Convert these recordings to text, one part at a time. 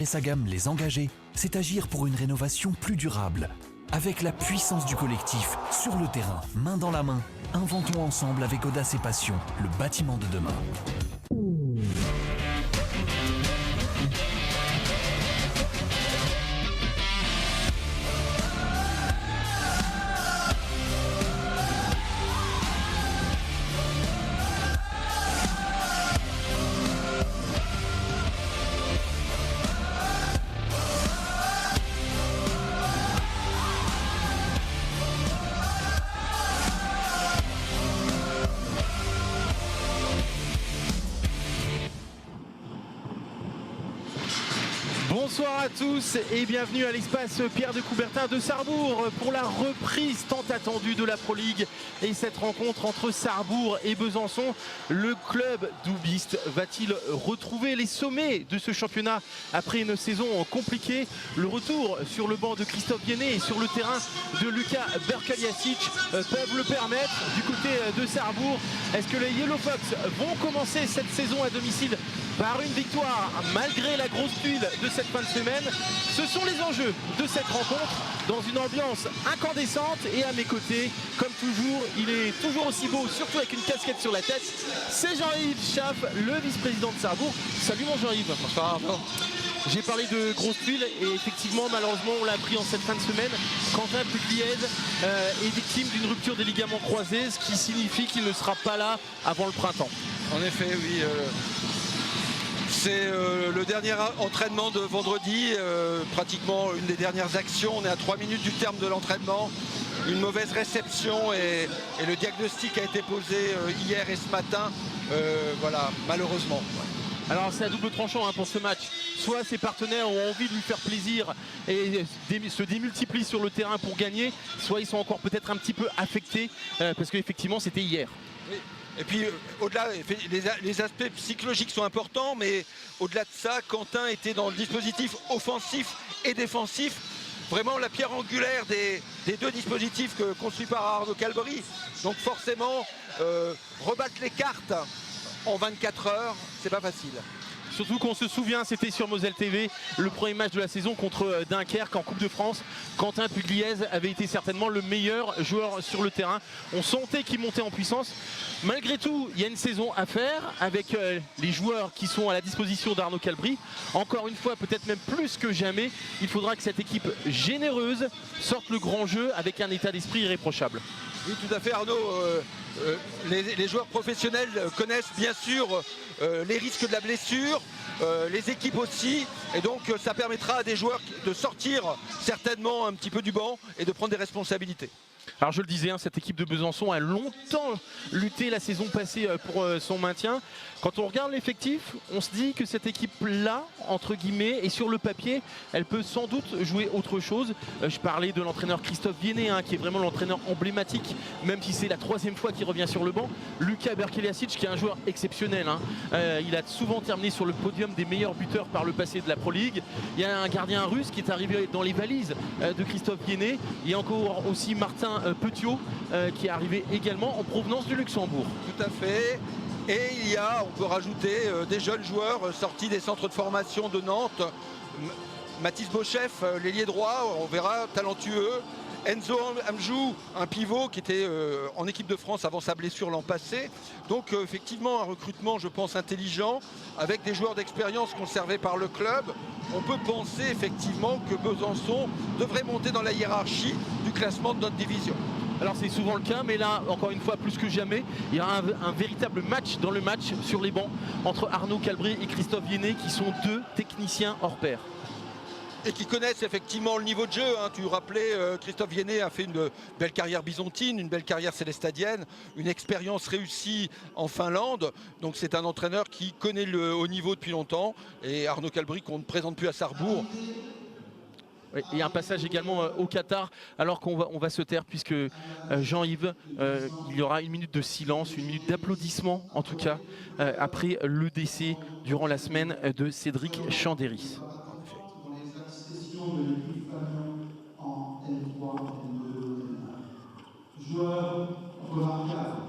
Et sa gamme Les Engagés, c'est agir pour une rénovation plus durable. Avec la puissance du collectif, sur le terrain, main dans la main, inventons ensemble avec audace et passion le bâtiment de demain. Bonsoir à tous et bienvenue à l'espace Pierre de Coubertin de Sarrebourg pour la reprise tant attendue de la Pro League et cette rencontre entre Sarrebourg et Besançon. Le club doubiste va-t-il retrouver les sommets de ce championnat après une saison compliquée? Le retour sur le banc de Christophe Viennet et sur le terrain de Luka Berkaliasic peuvent le permettre du côté de Sarrebourg. Est-ce que les Yellow Fox vont commencer cette saison à domicile par une victoire malgré la grosse tuile de cette fin de semaine? Ce sont les enjeux de cette rencontre dans une ambiance incandescente et à mes côtés, comme toujours, il est toujours aussi beau, surtout avec une casquette sur la tête. C'est Jean-Yves Schaff, le vice-président de Sarrebourg. Salut mon Jean-Yves. Bonsoir Arnaud. J'ai parlé de grosse tuile et effectivement malheureusement on l'a appris en cette fin de semaine. Quentin Pugliese est victime d'une rupture des ligaments croisés, ce qui signifie qu'il ne sera pas là avant le printemps. En effet, oui. C'est le dernier entraînement de vendredi, pratiquement une des dernières actions. On est à 3 minutes du terme de l'entraînement. Une mauvaise réception et le diagnostic a été posé hier et ce matin. Voilà, malheureusement. Alors c'est à double tranchant pour ce match. Soit ses partenaires ont envie de lui faire plaisir et se démultiplient sur le terrain pour gagner, soit ils sont encore peut-être un petit peu affectés parce qu'effectivement c'était hier. Oui. Et puis au-delà, les aspects psychologiques sont importants, mais au-delà de ça, Quentin était dans le dispositif offensif et défensif. Vraiment la pierre angulaire des deux dispositifs construits par Arnaud Calbry. Donc forcément, rebattre les cartes en 24 heures, c'est pas facile. Surtout qu'on se souvient, c'était sur Moselle TV, le premier match de la saison contre Dunkerque en Coupe de France. Quentin Pugliese avait été certainement le meilleur joueur sur le terrain. On sentait qu'il montait en puissance. Malgré tout, il y a une saison à faire avec les joueurs qui sont à la disposition d'Arnaud Calbry. Encore une fois, peut-être même plus que jamais, il faudra que cette équipe généreuse sorte le grand jeu avec un état d'esprit irréprochable. Oui, tout à fait Arnaud. Les joueurs professionnels connaissent bien sûr les risques de la blessure, les équipes aussi, et donc ça permettra à des joueurs de sortir certainement un petit peu du banc et de prendre des responsabilités. Alors je le disais, cette équipe de Besançon a longtemps lutté la saison passée pour son maintien. Quand on regarde l'effectif, on se dit que cette équipe-là, entre guillemets, et sur le papier, elle peut sans doute jouer autre chose. Je parlais de l'entraîneur Christophe Viennet, qui est vraiment l'entraîneur emblématique, même si c'est la 3e fois qu'il revient sur le banc. Luka Berkaliasic, qui est un joueur exceptionnel. Il a souvent terminé sur le podium des meilleurs buteurs par le passé de la Pro League. Il y a un gardien russe qui est arrivé dans les valises de Christophe Viennet. Il y a encore aussi Martin Petiot qui est arrivé également en provenance du Luxembourg. Tout à fait. Et il y a, on peut rajouter, des jeunes joueurs sortis des centres de formation de Nantes. Mathis Beauchef, l'ailier droit, on verra, talentueux. Enzo Amjou, un pivot qui était en équipe de France avant sa blessure l'an passé. Donc effectivement un recrutement, je pense, intelligent, avec des joueurs d'expérience conservés par le club. On peut penser effectivement que Besançon devrait monter dans la hiérarchie du classement de notre division. Alors c'est souvent le cas, mais là, encore une fois, plus que jamais, il y aura un véritable match dans le match sur les bancs entre Arnaud Calbry et Christophe Viennet, qui sont deux techniciens hors pair. Et qui connaissent effectivement le niveau de jeu. Tu rappelais, Christophe Viennet a fait une belle carrière byzantine, une belle carrière célestadienne, une expérience réussie en Finlande. Donc c'est un entraîneur qui connaît le haut niveau depuis longtemps. Et Arnaud Calbry qu'on ne présente plus à Sarrebourg. Oui, il y a un passage également au Qatar, alors qu'on va se taire, puisque Jean-Yves, il y aura une minute de silence, une minute d'applaudissement en tout cas, après le décès durant la semaine de Cédric Chandéry. Joueur remarquable,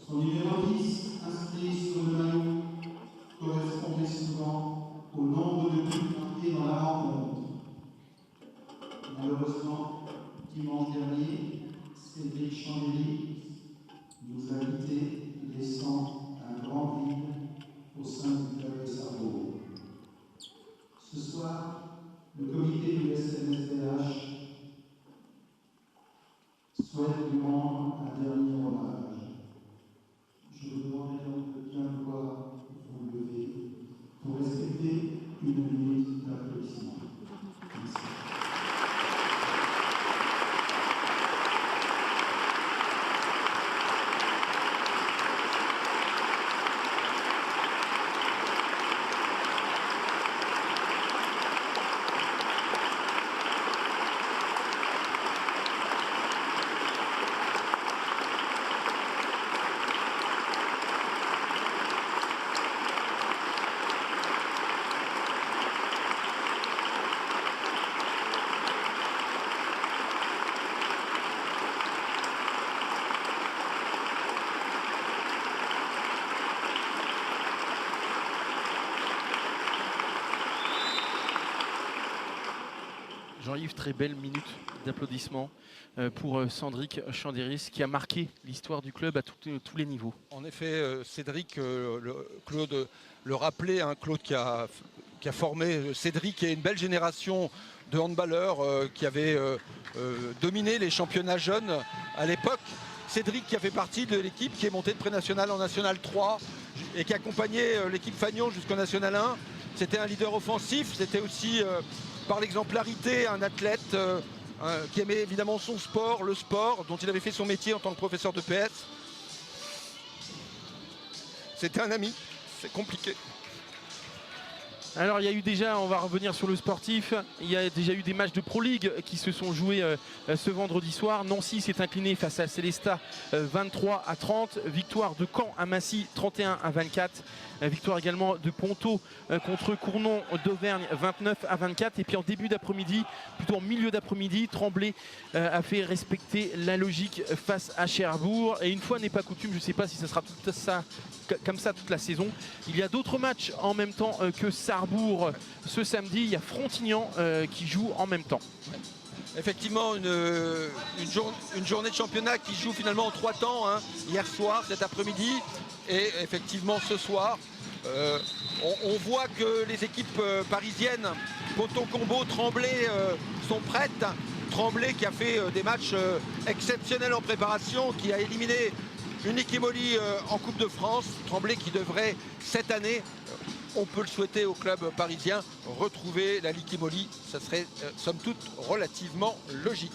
son numéro 10 inscrit sur le maillot correspondait souvent au nombre de buts marqués impliqués dans la rencontre. Malheureusement, dimanche dernier, Cédric Chandéry nous a quittés, laissant un grand vide au sein du club de Sarrebourg. Ce soir, le comité du SNSDH souhaite lui rendre un dernier hommage. Je vous demanderai donc de bien vouloir vous lever pour respecter une minute d'applaudissement. Merci. Jean-Yves, très belle minute d'applaudissements pour Cédric Chandéry, qui a marqué l'histoire du club à tous les niveaux. En effet, Cédric, Claude le rappelait, hein, Claude qui a formé Cédric et une belle génération de handballeurs qui avaient dominé les championnats jeunes à l'époque. Cédric qui a fait partie de l'équipe qui est montée de pré-national en National 3 et qui accompagnait l'équipe Fagnon jusqu'en National 1. C'était un leader offensif, c'était aussi par l'exemplarité un athlète qui aimait évidemment son sport, le sport dont il avait fait son métier en tant que professeur de PS. C'était un ami, c'est compliqué. Alors il y a eu déjà, on va revenir sur le sportif, il y a déjà eu des matchs de Pro League qui se sont joués ce vendredi soir. Nancy s'est incliné face à Célestat 23-30, victoire de Caen à Massy 31-24, victoire également de Ponto contre Cournon d'Auvergne 29-24. Et puis en début d'après-midi, plutôt en milieu d'après-midi, Tremblay a fait respecter la logique face à Cherbourg. Et une fois n'est pas coutume, je ne sais pas si ça sera tout ça comme ça toute la saison. Il y a d'autres matchs en même temps que Sarrebourg ce samedi. Il y a Frontignan qui joue en même temps. Effectivement, une journée de championnat qui joue finalement en 3 temps, hein, hier soir, cet après-midi et effectivement ce soir. On voit que les équipes parisiennes, Ponto, Combo, Tremblay sont prêtes. Tremblay qui a fait des matchs exceptionnels en préparation, qui a éliminé une Ikimoli en Coupe de France. Tremblay qui devrait cette année, on peut le souhaiter au club parisien, retrouver la Likimoli. Ça serait somme toute relativement logique.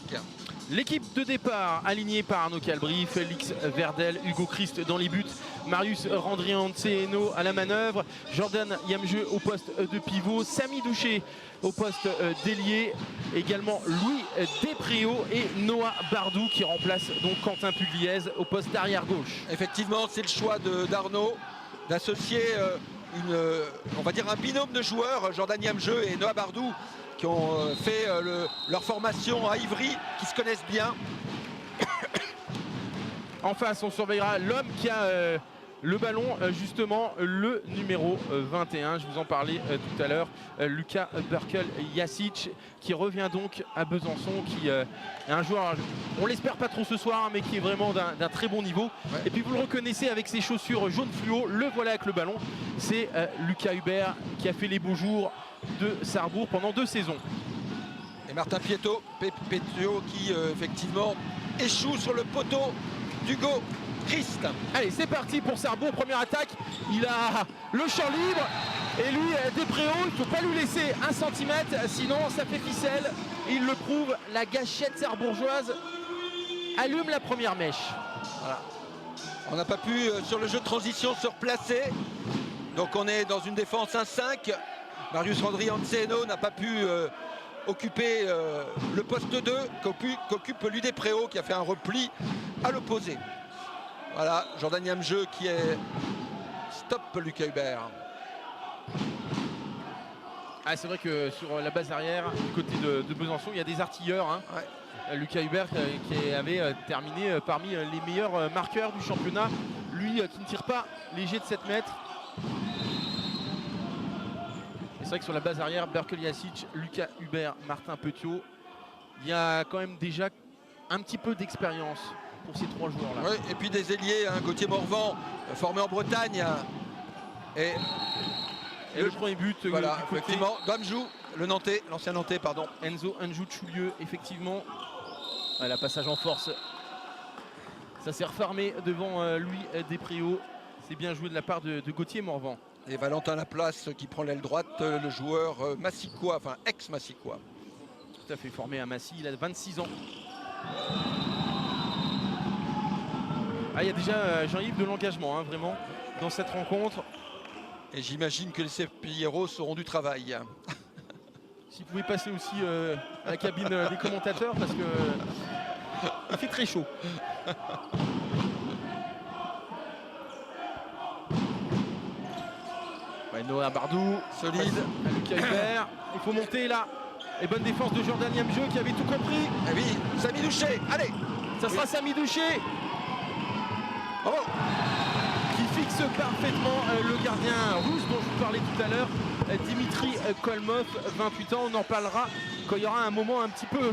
L'équipe de départ alignée par Arnaud Calbry, Félix Verdel, Hugo Christ dans les buts, Marius Randrianceno à la manœuvre, Jordan Yamjeu au poste de pivot, Samy Douché au poste d'ailier, également Louis Despréaux et Noah Bardou qui remplace donc Quentin Pugliese au poste d'arrière gauche. Effectivement, c'est le choix d'Arnaud d'associer on va dire un binôme de joueurs, Jordan Yamjeu et Noah Bardou, qui ont fait leur formation à Ivry, qui se connaissent bien. En face, on surveillera l'homme qui a le ballon, justement le numéro 21, je vous en parlais tout à l'heure, Lucas Burkel-Jasic, qui revient donc à Besançon, qui est un joueur, on l'espère pas trop ce soir, mais qui est vraiment d'un très bon niveau. Ouais. Et puis vous le reconnaissez avec ses chaussures jaune fluo, le voilà avec le ballon, c'est Lucas Hubert qui a fait les beaux jours de Sarrebourg pendant 2 saisons. Et Martin Pietto qui effectivement échoue sur le poteau d'Hugo Christ. Allez, c'est parti pour Sarrebourg, première attaque, il a le champ libre et lui, Despréaux, il ne faut pas lui laisser 1 centimètre, sinon ça fait ficelle. Il le prouve, la gâchette sarrebourgeoise allume la première mèche. Voilà. On n'a pas pu sur le jeu de transition se replacer, donc on est dans une défense 1-5. Marius Randrianceno n'a pas pu occuper le poste 2 qu'occupe lui Despréaux, qui a fait un repli à l'opposé. Voilà, Jordan Yamjeu qui est stop Lucas Hubert. Ah, c'est vrai que sur la base arrière du côté de Besançon, il y a des artilleurs. Hein. Ouais. Lucas Hubert qui avait terminé parmi les meilleurs marqueurs du championnat. Lui qui ne tire pas les jets de 7 mètres. C'est vrai que sur la base arrière, Berkel Jasic, Lucas Hubert, Martin Petiot, il y a quand même déjà un petit peu d'expérience pour ces 3 joueurs-là. Oui, et puis des ailiers, hein, Gauthier Morvan, formé en Bretagne. Et le premier but, voilà, du côté effectivement, Gamjou, le Nantais, l'ancien Nantais, pardon. Enzo Anjou-Choulieu, effectivement. La passage en force. Ça s'est refermé devant Louis Despréaux. C'est bien joué de la part de Gauthier Morvan. Et Valentin Laplace qui prend l'aile droite, le joueur massicois, enfin ex-massicois. Tout à fait, formé à Massy, il a 26 ans. Ah, il y a déjà Jean-Yves de l'engagement, hein, vraiment, dans cette rencontre. Et j'imagine que les Cepilleros auront du travail. Si vous pouvez passer aussi à la cabine des commentateurs, parce que il fait très chaud. Ouais, Noah Bardou, Solide. Lucas Hubert, il faut monter là. Et bonne défense de Jordan Yamjeu qui avait tout compris. Et oui, Samy Douché, allez. Ça sera Samy Douché. Bravo. Qui fixe parfaitement le gardien russe dont je vous parlais tout à l'heure, Dimitri Kolmov, 28 ans. On en parlera quand il y aura un moment un petit peu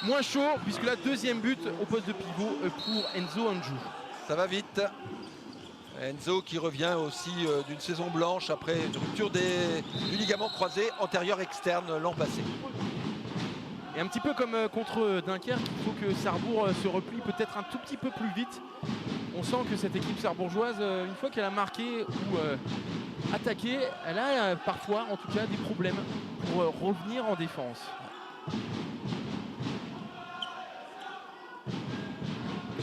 moins chaud, puisque la deuxième but au poste de pivot pour Enzo Anjou. Ça va vite. Enzo qui revient aussi d'une saison blanche après une rupture du ligament croisé antérieur externe l'an passé. Et un petit peu comme contre Dunkerque, il faut que Sarrebourg se replie peut-être un tout petit peu plus vite. On sent que cette équipe sarrebourgeoise, une fois qu'elle a marqué ou attaqué, elle a parfois en tout cas des problèmes pour revenir en défense.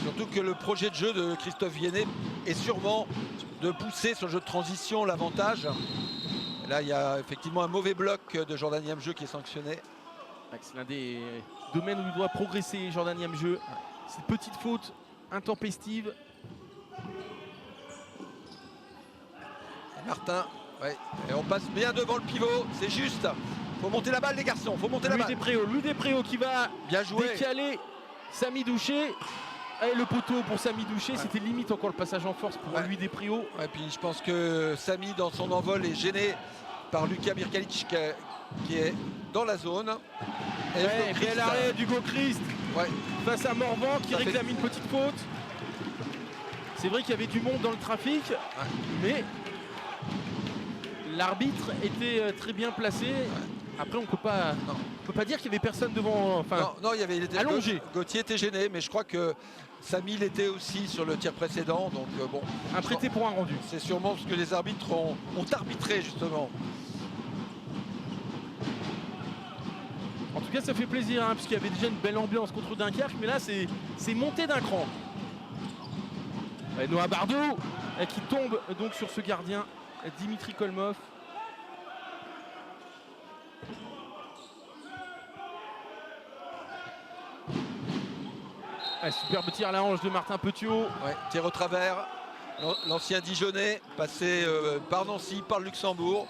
Surtout que le projet de jeu de Christophe Viennet est sûrement de pousser sur le jeu de transition l'avantage. Là, il y a effectivement un mauvais bloc de Jordan Yamjeu qui est sanctionné. C'est l'un des domaines où il doit progresser, Jordan Yamjeu. Cette petite faute intempestive. Et Martin, ouais. Et on passe bien devant le pivot, c'est juste. Faut monter la balle les garçons, faut monter la balle. Louis Despréaux qui va bien joué. Décaler Samy Douché. Et le poteau pour Samy Douché, ouais. C'était limite encore le passage en force pour Louis Despréaux. Et puis je pense que Samy dans son envol est gêné par Lucas Birkalic qui est dans la zone. Et puis l'arrêt d'Hugo Christ face à Morvan qui réclame une petite faute. C'est vrai qu'il y avait du monde dans le trafic, mais l'arbitre était très bien placé. Après, on ne peut pas dire qu'il y avait personne devant. Enfin, non, il était allongé. Gauthier était gêné, mais je crois que Samy l'était aussi sur le tir précédent. Donc bon. Un prêté pour un rendu. C'est sûrement ce que les arbitres ont arbitré justement. En tout cas, ça fait plaisir, hein, puisqu'il y avait déjà une belle ambiance contre Dunkerque, mais là, c'est monté d'un cran. Et Noah Bardou qui tombe donc sur ce gardien, Dimitri Kolmov. Superbe tir à la hanche de Martin Petiot. Tir au travers. L'ancien Dijonais, passé par Nancy, par le Luxembourg.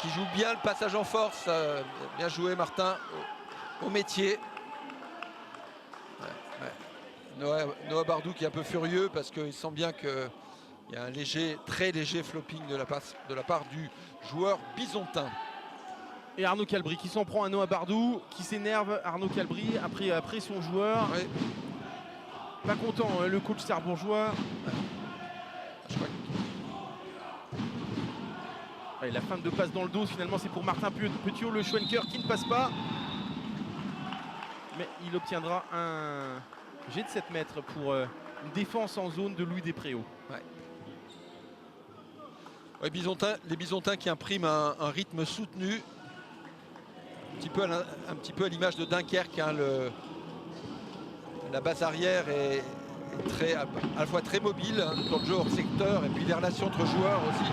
Qui joue bien le passage en force. Bien joué Martin au métier. Noah Bardou qui est un peu furieux parce qu'il sent bien qu'il y a un très léger flopping de la part du joueur bisontin. Et Arnaud Calbry qui s'en prend à Noah Bardou, qui s'énerve. Arnaud Calbry après son joueur. Pas content, le coach sarrebourgeois. Je crois que... La fin de passe dans le dos, finalement, c'est pour Martin Petiot, le Schwenker qui ne passe pas. Mais il obtiendra un jet de 7 mètres pour une défense en zone de Louis Despréaux. Les Bisontins qui impriment un rythme soutenu. Un petit peu à l'image de Dunkerque, hein, la base arrière est à la fois très mobile, hein, dans le jeu hors secteur, et puis les relations entre joueurs aussi.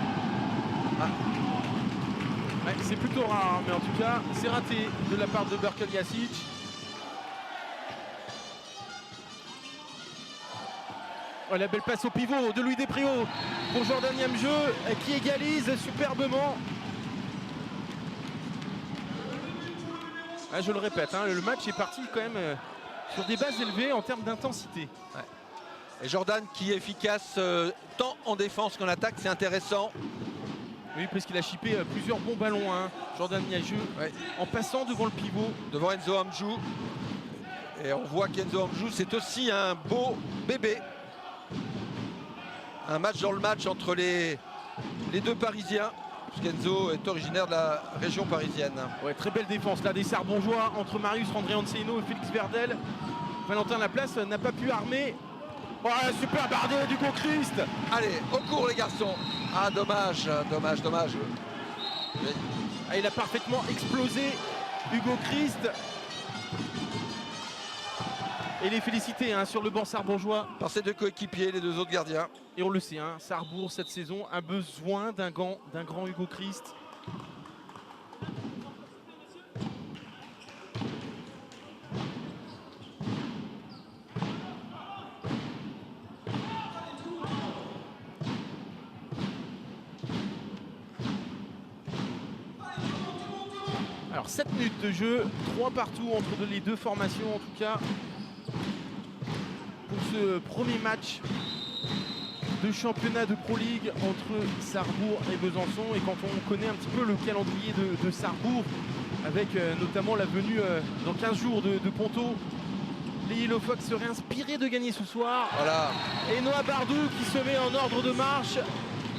C'est plutôt rare, mais en tout cas, c'est raté de la part de Berkel Jasic. La belle passe au pivot de Louis Despréaux pour Jordan Yamjeu qui égalise superbement. Je le répète, hein, le match est parti quand même sur des bases élevées en termes d'intensité. Et Jordan qui est efficace tant en défense qu'en attaque, c'est intéressant. Oui, parce qu'il a chippé plusieurs bons ballons, hein, Jordan Niajeu, en passant devant le pivot. Devant Enzo Amjou. Et on voit qu'Enzo Amjou, c'est aussi un beau bébé. Un match dans le match entre les deux Parisiens. Puisqu'Enzo est originaire de la région parisienne. Ouais, très belle défense là des Sarbourgeois entre Marius Andréanceno et Félix Verdel. Valentin Laplace n'a pas pu armer. Oh, super bardé d'Hugo Christ. Allez, au cours les garçons. Ah, dommage. Oui. Ah, il a parfaitement explosé Hugo Christ. Et les féliciter hein, sur le banc sarbourgeois. Par ses deux coéquipiers, les deux autres gardiens. Et on le sait, hein, Sarrebourg cette saison a besoin d'un grand Hugo Christ. Alors 7 minutes de jeu, 3 partout entre les deux formations en tout cas. Pour ce premier match de championnat de Pro League entre Sarrebourg et Besançon. Et quand on connaît un petit peu le calendrier de Sarrebourg, avec notamment la venue dans 15 jours de Ponto, les Yellow Fox seraient inspirés de gagner ce soir. Voilà. Et Noah Bardou qui se met en ordre de marche.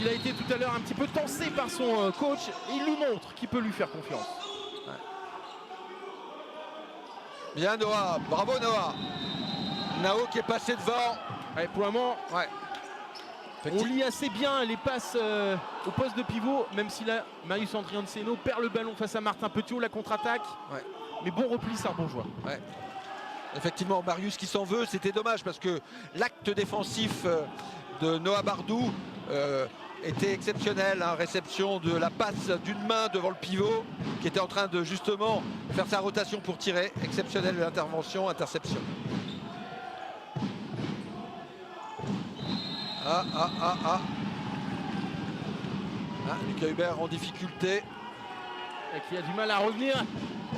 Il a été tout à l'heure un petit peu tensé par son coach. Et il nous montre qu'il peut lui faire confiance. Bien Noah, bravo Noah. Nao qui est passé devant. Ouais, pour le moment, Ouais. on lit assez bien les passes au poste de pivot, même si là, Marius Andréanceno perd le ballon face à Martin Petiot, la contre-attaque. Ouais. Mais bon repli sarbourgeois. Ouais. Effectivement, Marius qui s'en veut, c'était dommage parce que l'acte défensif de Noah Bardou était exceptionnel. Hein, réception de la passe d'une main devant le pivot qui était en train de justement faire sa rotation pour tirer. Exceptionnelle l'intervention, interception. Ah, Lucas Hubert en difficulté. Et qui a du mal à revenir.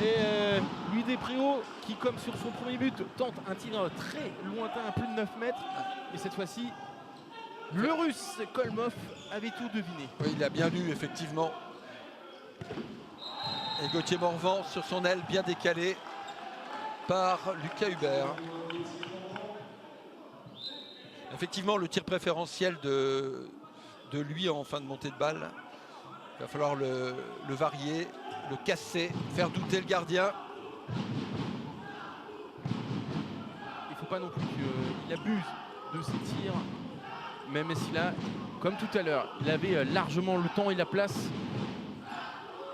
Et Louis Despréaux qui, comme sur son premier but, tente un tir très lointain à plus de 9 mètres. Et cette fois-ci, le russe Kolmov avait tout deviné. Oui, il a bien lu effectivement. Et Gauthier Morvan sur son aile bien décalé par Lucas Hubert. Effectivement, le tir préférentiel de lui en fin de montée de balle. Il va falloir le varier, le casser, faire douter le gardien. Il ne faut pas non plus qu'il abuse de ses tirs. Même s'il a, comme tout à l'heure, il avait largement le temps et la place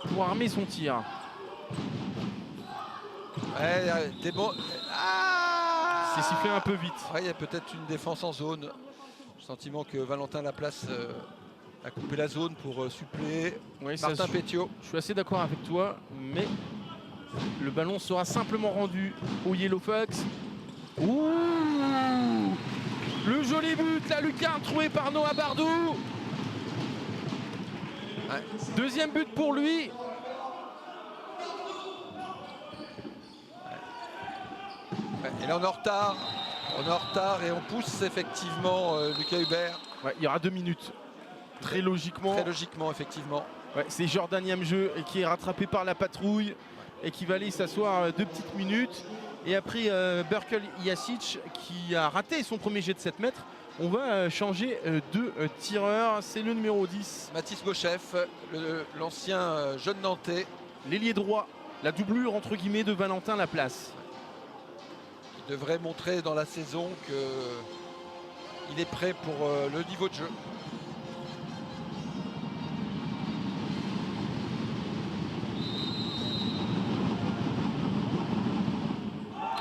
pour armer son tir. Ouais, t'es bon. Ah, c'est sifflé un peu vite. Ouais, il y a peut-être une défense en zone. Le sentiment que Valentin Laplace a coupé la zone pour suppléer Oui, Martin Petiot. Je suis assez d'accord avec toi, mais le ballon sera simplement rendu au Yellow Fox. Ouh, le joli but, la lucarne trouvée par Noah Bardou. Ouais. Deuxième but pour lui. Et là on est en retard. On est en retard et on pousse effectivement Lucas Hubert. Ouais, il y aura 2 minutes. Très logiquement. Très logiquement, effectivement. Ouais, c'est Jordan Niamjeu qui est rattrapé par la patrouille et qui va aller s'asseoir 2 petites minutes. Et après Berkel Jasic qui a raté son premier jet de 7 mètres, on va changer de tireur. C'est le numéro 10. Mathis Beauchef, l'ancien jeune Nantais. L'ailier droit, la doublure entre guillemets de Valentin Laplace. Il devrait montrer dans la saison qu'il est prêt pour le niveau de jeu.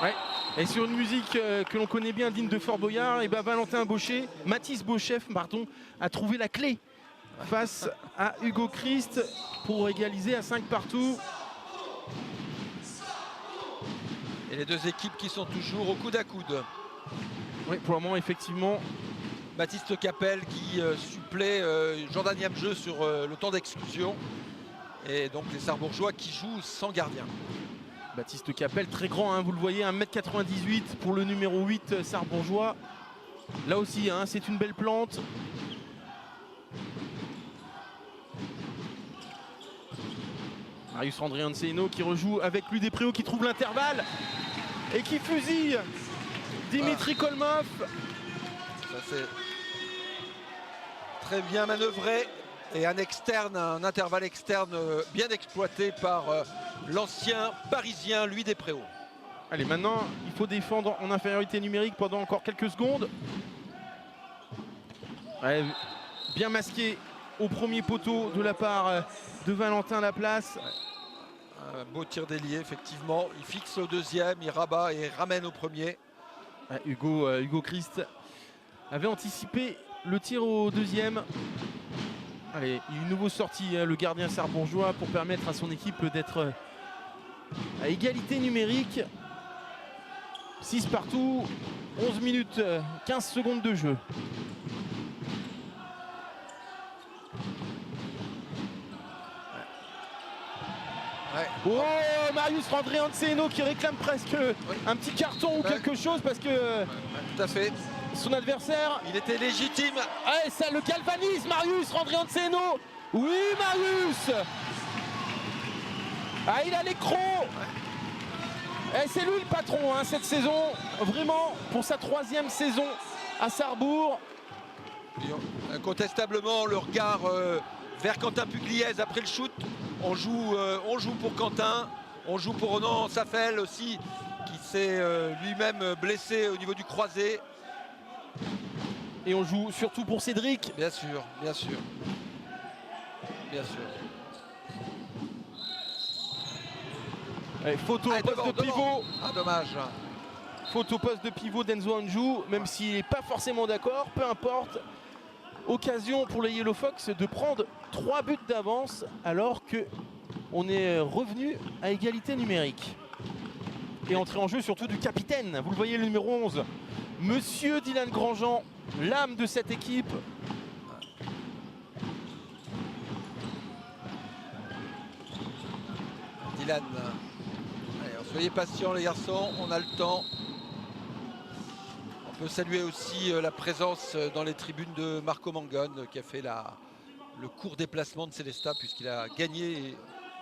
Ouais. Et sur une musique que l'on connaît bien, digne de Fort Boyard, et ben Mathis Beauchef, pardon, a trouvé la clé face à Hugo Christ pour égaliser à 5 partout. Et les deux équipes qui sont toujours au coude à coude. Oui, pour le moment, effectivement. Baptiste Capel qui supplée Jordan Niamjeu sur le temps d'exclusion. Et donc les Sarbourgeois qui jouent sans gardien. Baptiste Capel, très grand, hein, vous le voyez, 1m98 pour le numéro 8 sarbourgeois. Là aussi, hein, c'est une belle plante. Marius Andrianseno qui rejoue avec lui des Préaux qui trouve l'intervalle et qui fusille Dimitri Kolmov. Ça c'est très bien manœuvré et un intervalle externe bien exploité par l'ancien parisien Louis Despréaux. Allez, maintenant il faut défendre en infériorité numérique pendant encore quelques secondes. Ouais, bien masqué au premier poteau de la part de Valentin Laplace. Un beau tir d'ailier, effectivement. Il fixe au deuxième, il rabat et ramène au premier. Ouais, Hugo Christ avait anticipé le tir au deuxième. Allez, une nouvelle sortie, le gardien sarbourgeois, pour permettre à son équipe d'être à égalité numérique. 6 partout, 11 minutes 15 secondes de jeu. Ouais. Oh, Marius Andrianseno qui réclame presque un petit carton ou quelque chose parce que tout à fait. Son adversaire, il était légitime. Ouais, ça le galvanise, Marius Andrianseno. Oui, Marius. Ah, il a les crocs. Et c'est lui le patron hein, cette saison, vraiment pour sa 3e saison à Sarrebourg. Incontestablement le regard vers Quentin Pugliese après le shoot. On joue pour Quentin, on joue pour Ronan Safel aussi, qui s'est lui-même blessé au niveau du croisé. Et on joue surtout pour Cédric. Bien sûr, bien sûr. Bien sûr. Allez, photo poste de pivot. Ah, dommage. Photo poste de pivot d'Enzo Anjou, même s'il n'est pas forcément d'accord, peu importe. Occasion pour les Yellow Fox de prendre 3 buts d'avance alors que on est revenu à égalité numérique. Et entrée en jeu surtout du capitaine, vous le voyez, le numéro 11, Monsieur Dylan Grandjean, l'âme de cette équipe. Dylan, allez, soyez patients les garçons, on a le temps. On peut saluer aussi la présence dans les tribunes de Marco Mangone qui a fait le court déplacement de Célestat puisqu'il a gagné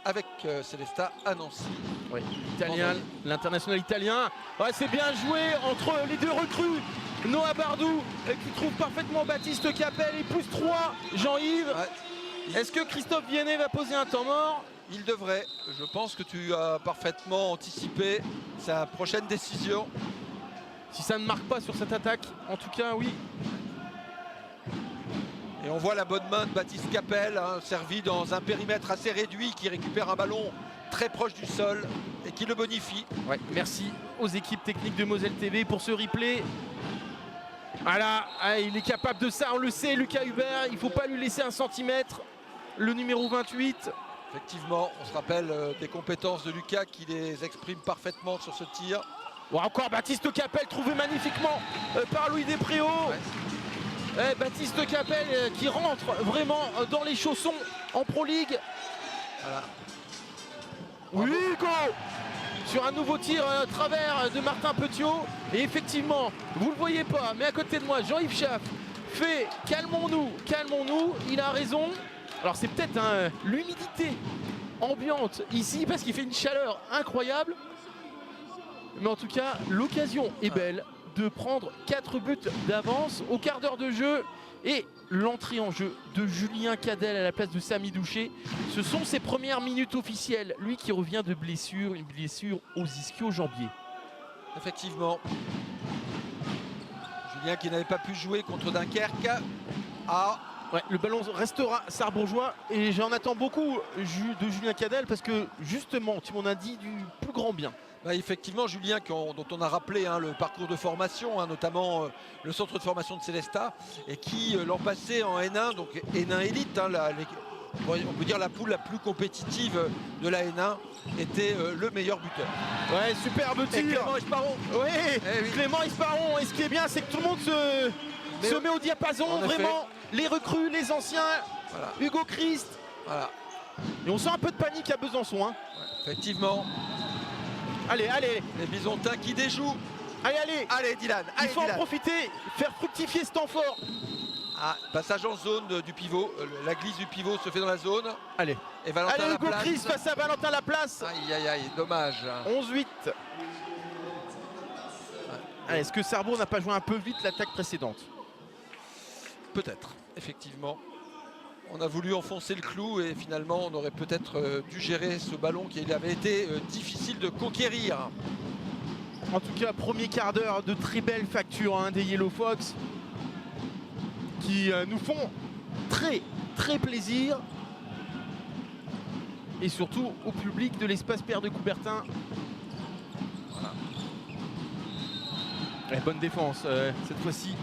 avec Célestat à Nancy. Oui, italien, l'international italien. Ouais, c'est bien joué entre les deux recrues. Noah Bardou qui trouve parfaitement Baptiste Capel et plus 3 Jean-Yves. Ouais. Est-ce que Christophe Viennet va poser un temps mort? Il devrait. Je pense que tu as parfaitement anticipé sa prochaine décision. Si ça ne marque pas sur cette attaque, en tout cas, oui. Et on voit la bonne main de Baptiste Capel, hein, servi dans un périmètre assez réduit, qui récupère un ballon très proche du sol et qui le bonifie. Ouais, merci aux équipes techniques de Moselle TV pour ce replay. Voilà, il est capable de ça, on le sait, Lucas Hubert. Il ne faut pas lui laisser un centimètre. Le numéro 28. Effectivement, on se rappelle des compétences de Lucas qui les exprime parfaitement sur ce tir. Bon, encore Baptiste Capel trouvé magnifiquement par Louis Despréaux. Ouais. Baptiste Capel qui rentre vraiment dans les chaussons en Pro League. Voilà. Oui, go sur un nouveau tir à travers de Martin Petiot. Et effectivement, vous ne le voyez pas, mais à côté de moi, Jean-Yves Schaff fait calmons-nous, calmons-nous. Il a raison. Alors c'est peut-être l'humidité ambiante ici parce qu'il fait une chaleur incroyable. Mais en tout cas, l'occasion est belle de prendre 4 buts d'avance au quart d'heure de jeu. Et l'entrée en jeu de Julien Cadel à la place de Samy Douché. Ce sont ses premières minutes officielles. Lui qui revient de blessure, une blessure aux ischio-jambiers. Effectivement. Julien qui n'avait pas pu jouer contre Dunkerque. Ouais, le ballon restera sarrebourgeois et j'en attends beaucoup de Julien Cadel parce que justement, tu m'en as dit du plus grand bien. Bah effectivement, Julien, dont on a rappelé le parcours de formation, notamment le centre de formation de Célestat, et qui l'an passé en N1, donc N1 élite, on peut dire la poule la plus compétitive de la N1, était le meilleur buteur. Ouais, superbe tir. Et Clément Esparon. Oui, Clément Esparon. Et ce qui est bien, c'est que tout le monde se met au diapason, vraiment. Les recrues, les anciens, voilà. Hugo Christ. Voilà. Et on sent un peu de panique à Besançon. Hein. Ouais, effectivement. Allez, allez. Les Bisontins qui déjouent. Allez, allez. Allez, Dylan. Il faut en profiter, faire fructifier ce temps fort. Ah, passage en zone du pivot. La glisse du pivot se fait dans la zone. Allez, Et Valentin allez, Hugo Laplace. Chris face à Valentin Laplace. Aïe aïe aïe, dommage. 11-8. Est-ce que Sarrebourg n'a pas joué un peu vite l'attaque précédente? Peut-être, effectivement. On a voulu enfoncer le clou et finalement on aurait peut-être dû gérer ce ballon qui avait été difficile de conquérir. En tout cas, premier quart d'heure de très belle facture hein, des Yellow Fox qui nous font très plaisir. Et surtout au public de l'espace Pierre de Coubertin. Voilà. Ouais, bonne défense cette fois-ci.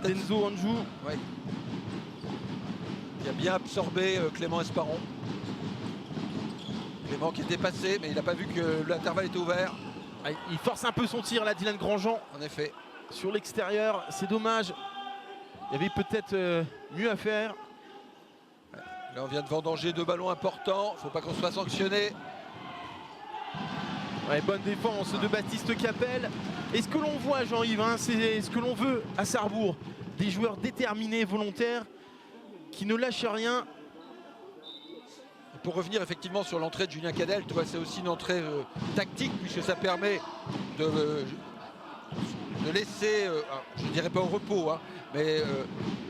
Denzo Anjou. Ouais. Il a bien absorbé Clément Esparon. Clément qui est dépassé, mais il n'a pas vu que l'intervalle était ouvert. Ouais, il force un peu son tir là, Dylan Grandjean. En effet. Sur l'extérieur, c'est dommage. Il y avait peut-être mieux à faire. Là on vient de vendanger 2 ballons importants. Il ne faut pas qu'on soit sanctionné. Ouais, bonne défense de Baptiste Capel. Et ce que l'on voit, Jean-Yves, hein, c'est ce que l'on veut à Sarrebourg. Des joueurs déterminés, volontaires, qui ne lâchent rien. Pour revenir effectivement sur l'entrée de Julien Cadel, c'est aussi une entrée tactique puisque ça permet de laisser, je ne dirais pas au repos, hein, mais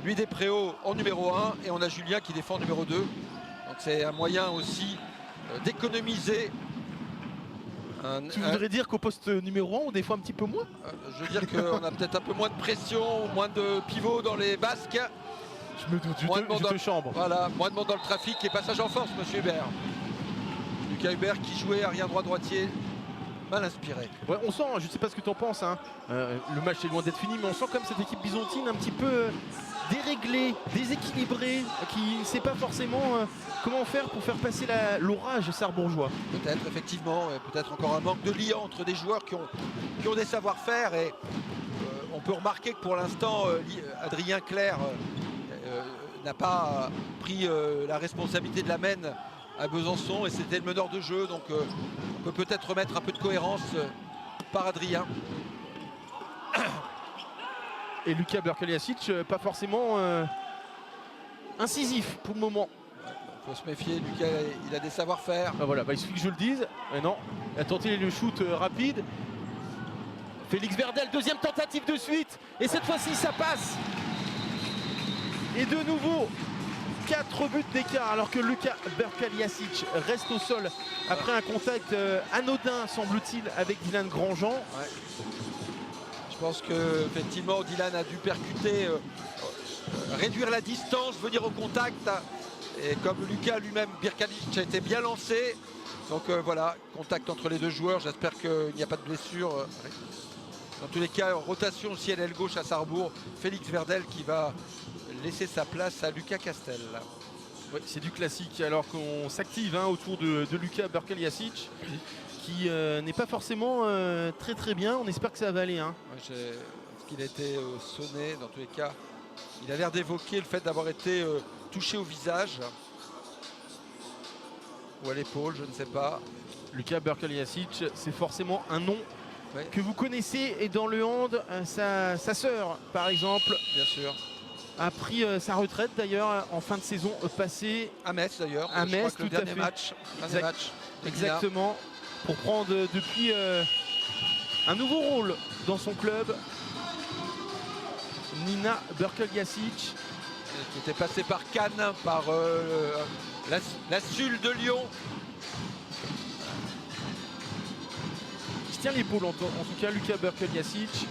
lui des Préaux en numéro 1 et on a Julien qui défend numéro 2. Donc c'est un moyen aussi d'économiser. Tu voudrais dire qu'au poste numéro 1, on défend un petit peu moins? Je veux dire qu'on a peut-être un peu moins de pression, moins de pivots dans les basques. Je me doute, je te chambre. Voilà, moins de monde dans le trafic et passage en force, monsieur Hubert. Lucas Hubert qui jouait arrière droit droitier, mal inspiré. Ouais, on sent, je ne sais pas ce que tu en penses, hein. Le match est loin d'être fini, mais on sent comme cette équipe byzantine un petit peu déréglée, déséquilibrée, qui ne sait pas forcément comment faire pour faire passer l'orage sarrebourgeois. Peut-être, effectivement, peut-être encore un manque de lien entre des joueurs qui ont des savoir-faire et on peut remarquer que pour l'instant, Adrien Clerc n'a pas pris la responsabilité de la mène à Besançon et c'était le meneur de jeu, donc on peut peut-être remettre un peu de cohérence par Adrien. Et Luka Berkeliasic, pas forcément incisif pour le moment. Il faut se méfier, Lucas il a des savoir-faire. Ah voilà, il suffit que je le dise. Mais non, il a tenté le shoot rapide. Félix Verdel, deuxième tentative de suite. Et cette fois-ci, ça passe. Et de nouveau, 4 buts d'écart alors que Luka Berkeliasic reste au sol après un contact anodin, semble-t-il, avec Dylan Grandjean. Ouais. Je pense que effectivement Dylan a dû percuter, réduire la distance, venir au contact. Et comme Lucas lui-même, Berkeliasic a été bien lancé. Donc voilà, contact entre les deux joueurs. J'espère qu'il n'y a pas de blessure. Dans tous les cas, rotation aussi à l'aile gauche à Sarrebourg. Félix Verdel qui va laisser sa place à Lucas Castel. Ouais, c'est du classique alors qu'on s'active autour de Luka Berkeliasic qui n'est pas forcément très bien. On espère que ça va aller. Hein. Ouais, parce qu'il a été sonné, dans tous les cas, il a l'air d'évoquer le fait d'avoir été touché au visage ou à l'épaule, je ne sais pas. Luka Berkeliasic, c'est forcément un nom ouais. que vous connaissez. Et dans le hand, sa sœur, par exemple, Bien sûr. a pris sa retraite d'ailleurs en fin de saison passée. À Metz d'ailleurs. À Je crois Metz, que le tout à dernier fait. match. Exactement. Pour prendre depuis un nouveau rôle dans son club. Nina Berkeliasic. Qui était passé par Cannes, par la SUL de Lyon. Qui tient l'épaule en tout cas, Luka Berkeliasic.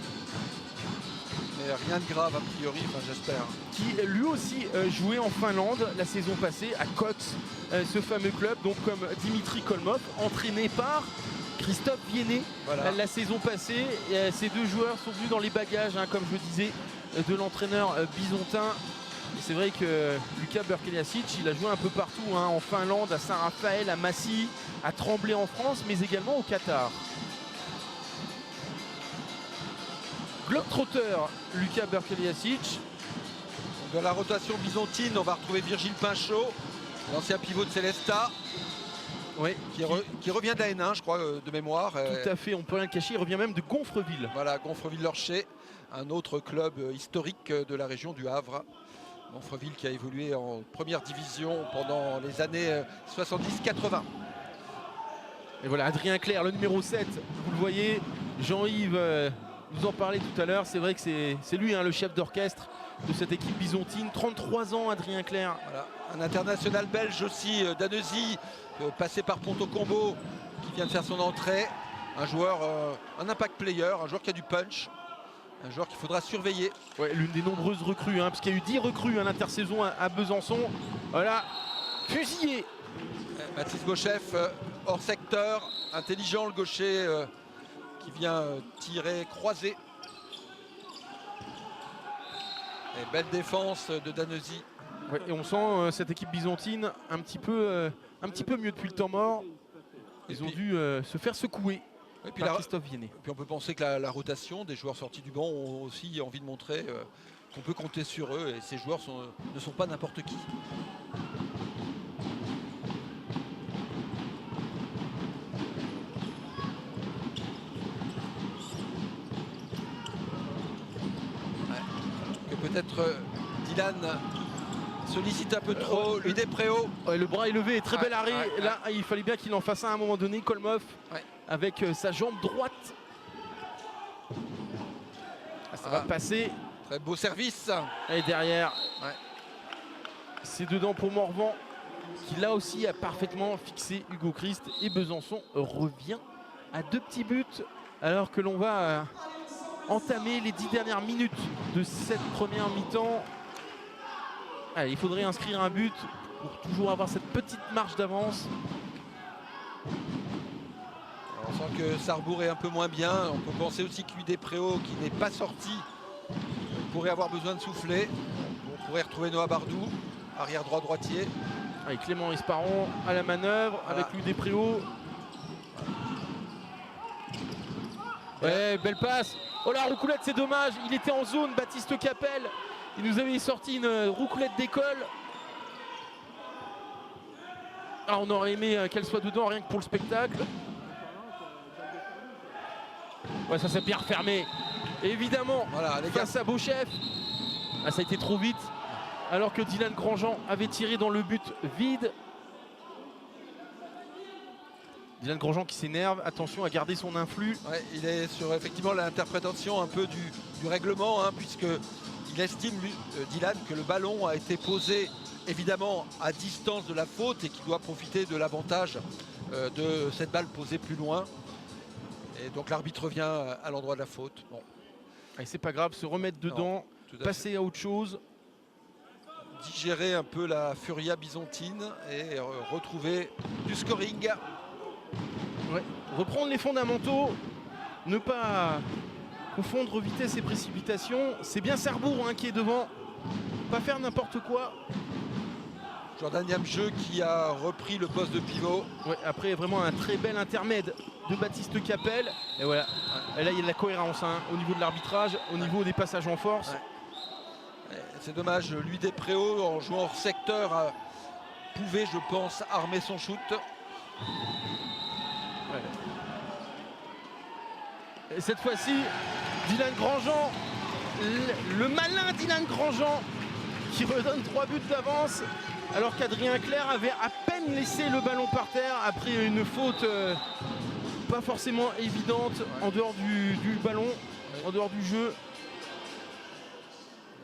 Mais rien de grave a priori, enfin, j'espère. Qui lui aussi jouait en Finlande la saison passée à Kots, ce fameux club, donc comme Dimitri Kolmov, entraîné par Christophe Viennet Voilà. la saison passée. Et, ces deux joueurs sont venus dans les bagages, comme je le disais, de l'entraîneur byzantin. Et c'est vrai que Luka Berkeliasic, il a joué un peu partout, en Finlande, à Saint-Raphaël, à Massy, à Tremblay en France, mais également au Qatar. Globetrotter, Luka Berkeliasic. Dans la rotation byzantine, on va retrouver Virgile Pinchot, l'ancien pivot de Célestat, Oui, qui revient de la N1, je crois, de mémoire. Tout à fait, on peut rien cacher, il revient même de Gonfreville. Voilà, Gonfreville-Lorcher, un autre club historique de la région du Havre. Monfreville qui a évolué en première division pendant les années 70-80. Et voilà, Adrien Clerc, le numéro 7, vous le voyez. Jean-Yves nous en parlait tout à l'heure. C'est vrai que c'est lui, hein, le chef d'orchestre de cette équipe bisontine. 33 ans, Adrien Clerc. Voilà. Un international belge aussi, Danesy, passé par Ponto Combo, qui vient de faire son entrée. Un joueur, un impact player, un joueur qui a du punch. Un joueur qu'il faudra surveiller. Ouais, l'une des nombreuses recrues, hein, parce qu'il y a eu 10 recrues à l'intersaison à Besançon. Voilà, fusillé. Mathis Beauchef, hors secteur, intelligent le gaucher qui vient tirer croisé. Et belle défense de Danesy. Ouais, et on sent cette équipe bisontine un petit peu mieux depuis le temps mort. Ils ont dû se faire secouer. Et puis, Christophe Viennet. Puis on peut penser que la rotation des joueurs sortis du banc ont aussi envie de montrer qu'on peut compter sur eux et ces joueurs ne sont pas n'importe qui. Ouais. Que peut-être Dylan sollicite un peu trop, lui des préaux. Ouais, le bras élevé et très bel arrêt. Là, il fallait bien qu'il en fasse un à un moment donné, Kolmov, avec sa jambe droite. Ça va passer. Très beau service. Et derrière, c'est dedans pour Morvan, qui là aussi a parfaitement fixé Hugo Christ. Et Besançon revient à 2 petits buts, alors que l'on va entamer les 10 dernières minutes de cette première mi-temps. Allez, il faudrait inscrire un but pour toujours avoir cette petite marge d'avance. On sent que Sarrebourg est un peu moins bien. On peut penser aussi que Udépréau, qui n'est pas sorti, pourrait avoir besoin de souffler. On pourrait retrouver Noah Bardou, arrière droit droitier. Avec Clément Esparon à la manœuvre, avec Udépréau. Ouais, belle passe. Oh la roucoulette, c'est dommage. Il était en zone, Baptiste Capel. Il nous avait sorti une roucoulette d'école. Ah, on aurait aimé qu'elle soit dedans, rien que pour le spectacle. Ouais, ça s'est bien refermé. Et évidemment, voilà, face à Beauchef. Ah, ça a été trop vite. Alors que Dylan Grandjean avait tiré dans le but vide. Dylan Grandjean qui s'énerve. Attention à garder son influx. Ouais, il est sur effectivement l'interprétation un peu du règlement, hein, puisque il estime, Dylan, que le ballon a été posé évidemment à distance de la faute et qu'il doit profiter de l'avantage de cette balle posée plus loin. Et donc l'arbitre revient à l'endroit de la faute. Bon. Et c'est pas grave, se remettre dedans, passer à autre chose. Digérer un peu la furia bisontine et retrouver du scoring. Ouais. Reprendre les fondamentaux, ne pas confondre vitesse et précipitation. C'est bien Sarrebourg, hein, qui est devant. Pas faire n'importe quoi. Jordan Yamjeu qui a repris le poste de pivot. Ouais, après vraiment un très bel intermède de Baptiste Capel. Et voilà. Et là il y a de la cohérence, hein, au niveau de l'arbitrage, au niveau des passages en force. C'est dommage, lui des Préaux en jouant hors secteur pouvait, je pense, armer son shoot. Ouais. Et cette fois-ci, Dylan Grandjean, le malin Dylan Grandjean, qui redonne 3 buts d'avance, alors qu'Adrien Clerc avait à peine laissé le ballon par terre après une faute pas forcément évidente en dehors du ballon, en dehors du jeu.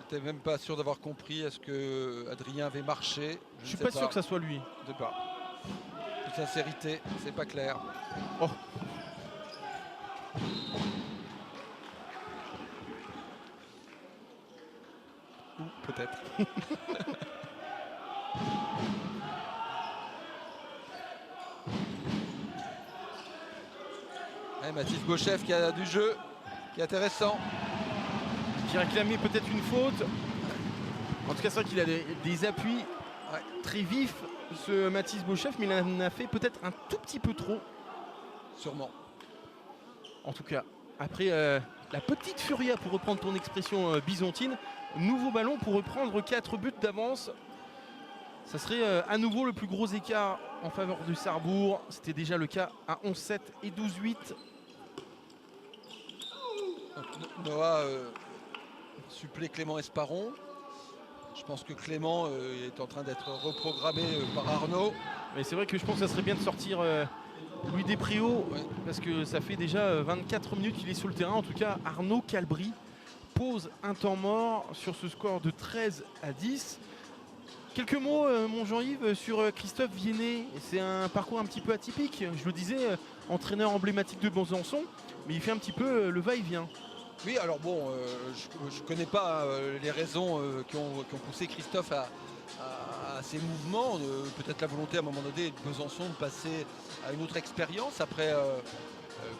J'étais même pas sûr d'avoir compris est-ce que Adrien avait marché. Je suis pas sûr que ça soit lui. Je sais pas. De sincérité, c'est pas clair. Oh. Ou peut-être. Mathis Beauchef qui a du jeu, qui est intéressant. Qui réclamait peut-être une faute. En tout cas, c'est vrai qu'il a des appuis très vifs, ce Mathis Beauchef, mais il en a fait peut-être un tout petit peu trop. Sûrement. En tout cas, après la petite furia, pour reprendre ton expression bisontine, nouveau ballon pour reprendre 4 buts d'avance. Ça serait à nouveau le plus gros écart en faveur du Sarrebourg. C'était déjà le cas à 11-7 et 12-8. Noah supplée Clément Esparon. Je pense que Clément est en train d'être reprogrammé par Arnaud. Mais c'est vrai que je pense que ça serait bien de sortir Louis Despréaux, parce que ça fait déjà 24 minutes qu'il est sur le terrain. En tout cas, Arnaud Calbry pose un temps mort sur ce score de 13-10. Quelques mots, mon Jean-Yves, sur Christophe Viennet. C'est un parcours un petit peu atypique. Je le disais, entraîneur emblématique de Besançon, mais il fait un petit peu le va-et-vient. Oui, alors bon, je ne connais pas les raisons qui ont poussé Christophe à ces mouvements. Peut-être la volonté à un moment donné de Besançon de passer à une autre expérience après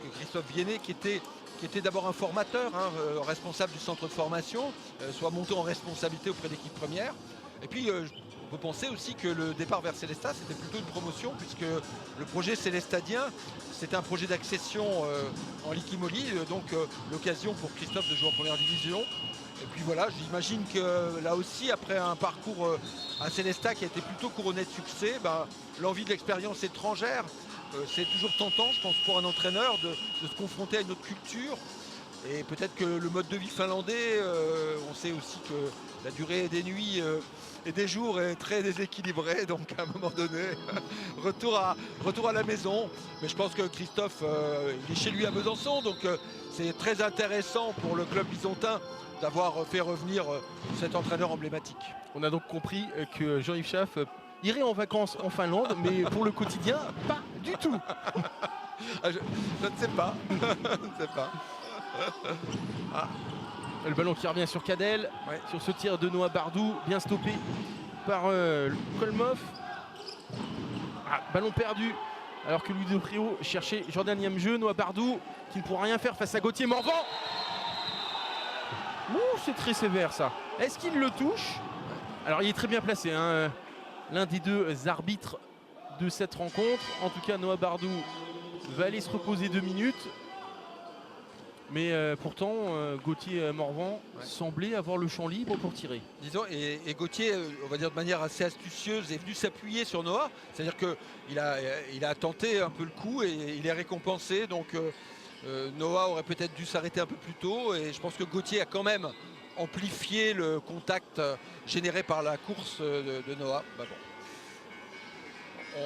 que Christophe Viennet, qui était d'abord un formateur, responsable du centre de formation, soit monté en responsabilité auprès d'équipe première. Et puis on peut penser aussi que le départ vers Célestat, c'était plutôt une promotion, puisque le projet célestadien, c'était un projet d'accession en Ligue-Imoli, donc l'occasion pour Christophe de jouer en première division. Et puis voilà, j'imagine que là aussi, après un parcours à Célestat qui a été plutôt couronné de succès, l'envie de l'expérience étrangère, c'est toujours tentant, je pense, pour un entraîneur de se confronter à une autre culture. Et peut-être que le mode de vie finlandais, on sait aussi que la durée des nuits et des jours est très déséquilibrée, donc à un moment donné, retour à la maison. Mais je pense que Christophe, il est chez lui à Besançon, donc c'est très intéressant pour le club bisontin d'avoir fait revenir cet entraîneur emblématique. On a donc compris que Jean-Yves Schaff irait en vacances en Finlande, mais pour le quotidien, pas du tout. Je ne sais pas. Je ne sais pas. Le ballon qui revient sur Cadel, sur ce tir de Noah Bardou, bien stoppé par Kolmov. Ballon perdu, alors que Louis Despréaux cherchait Jordan Yamjeu. Noah Bardou qui ne pourra rien faire face à Gauthier Morvan. Ouh, c'est très sévère ça. Est-ce qu'il le touche? Alors il est très bien placé, l'un des deux arbitres de cette rencontre. En tout cas, Noah Bardou va aller se reposer 2 minutes. Mais pourtant, Gauthier Morvan semblait avoir le champ libre pour tirer. Disons, et Gauthier, on va dire de manière assez astucieuse, est venu s'appuyer sur Noah. C'est-à-dire qu'il a tenté un peu le coup et il est récompensé. Donc Noah aurait peut-être dû s'arrêter un peu plus tôt. Et je pense que Gauthier a quand même amplifié le contact généré par la course de Noah. Bon.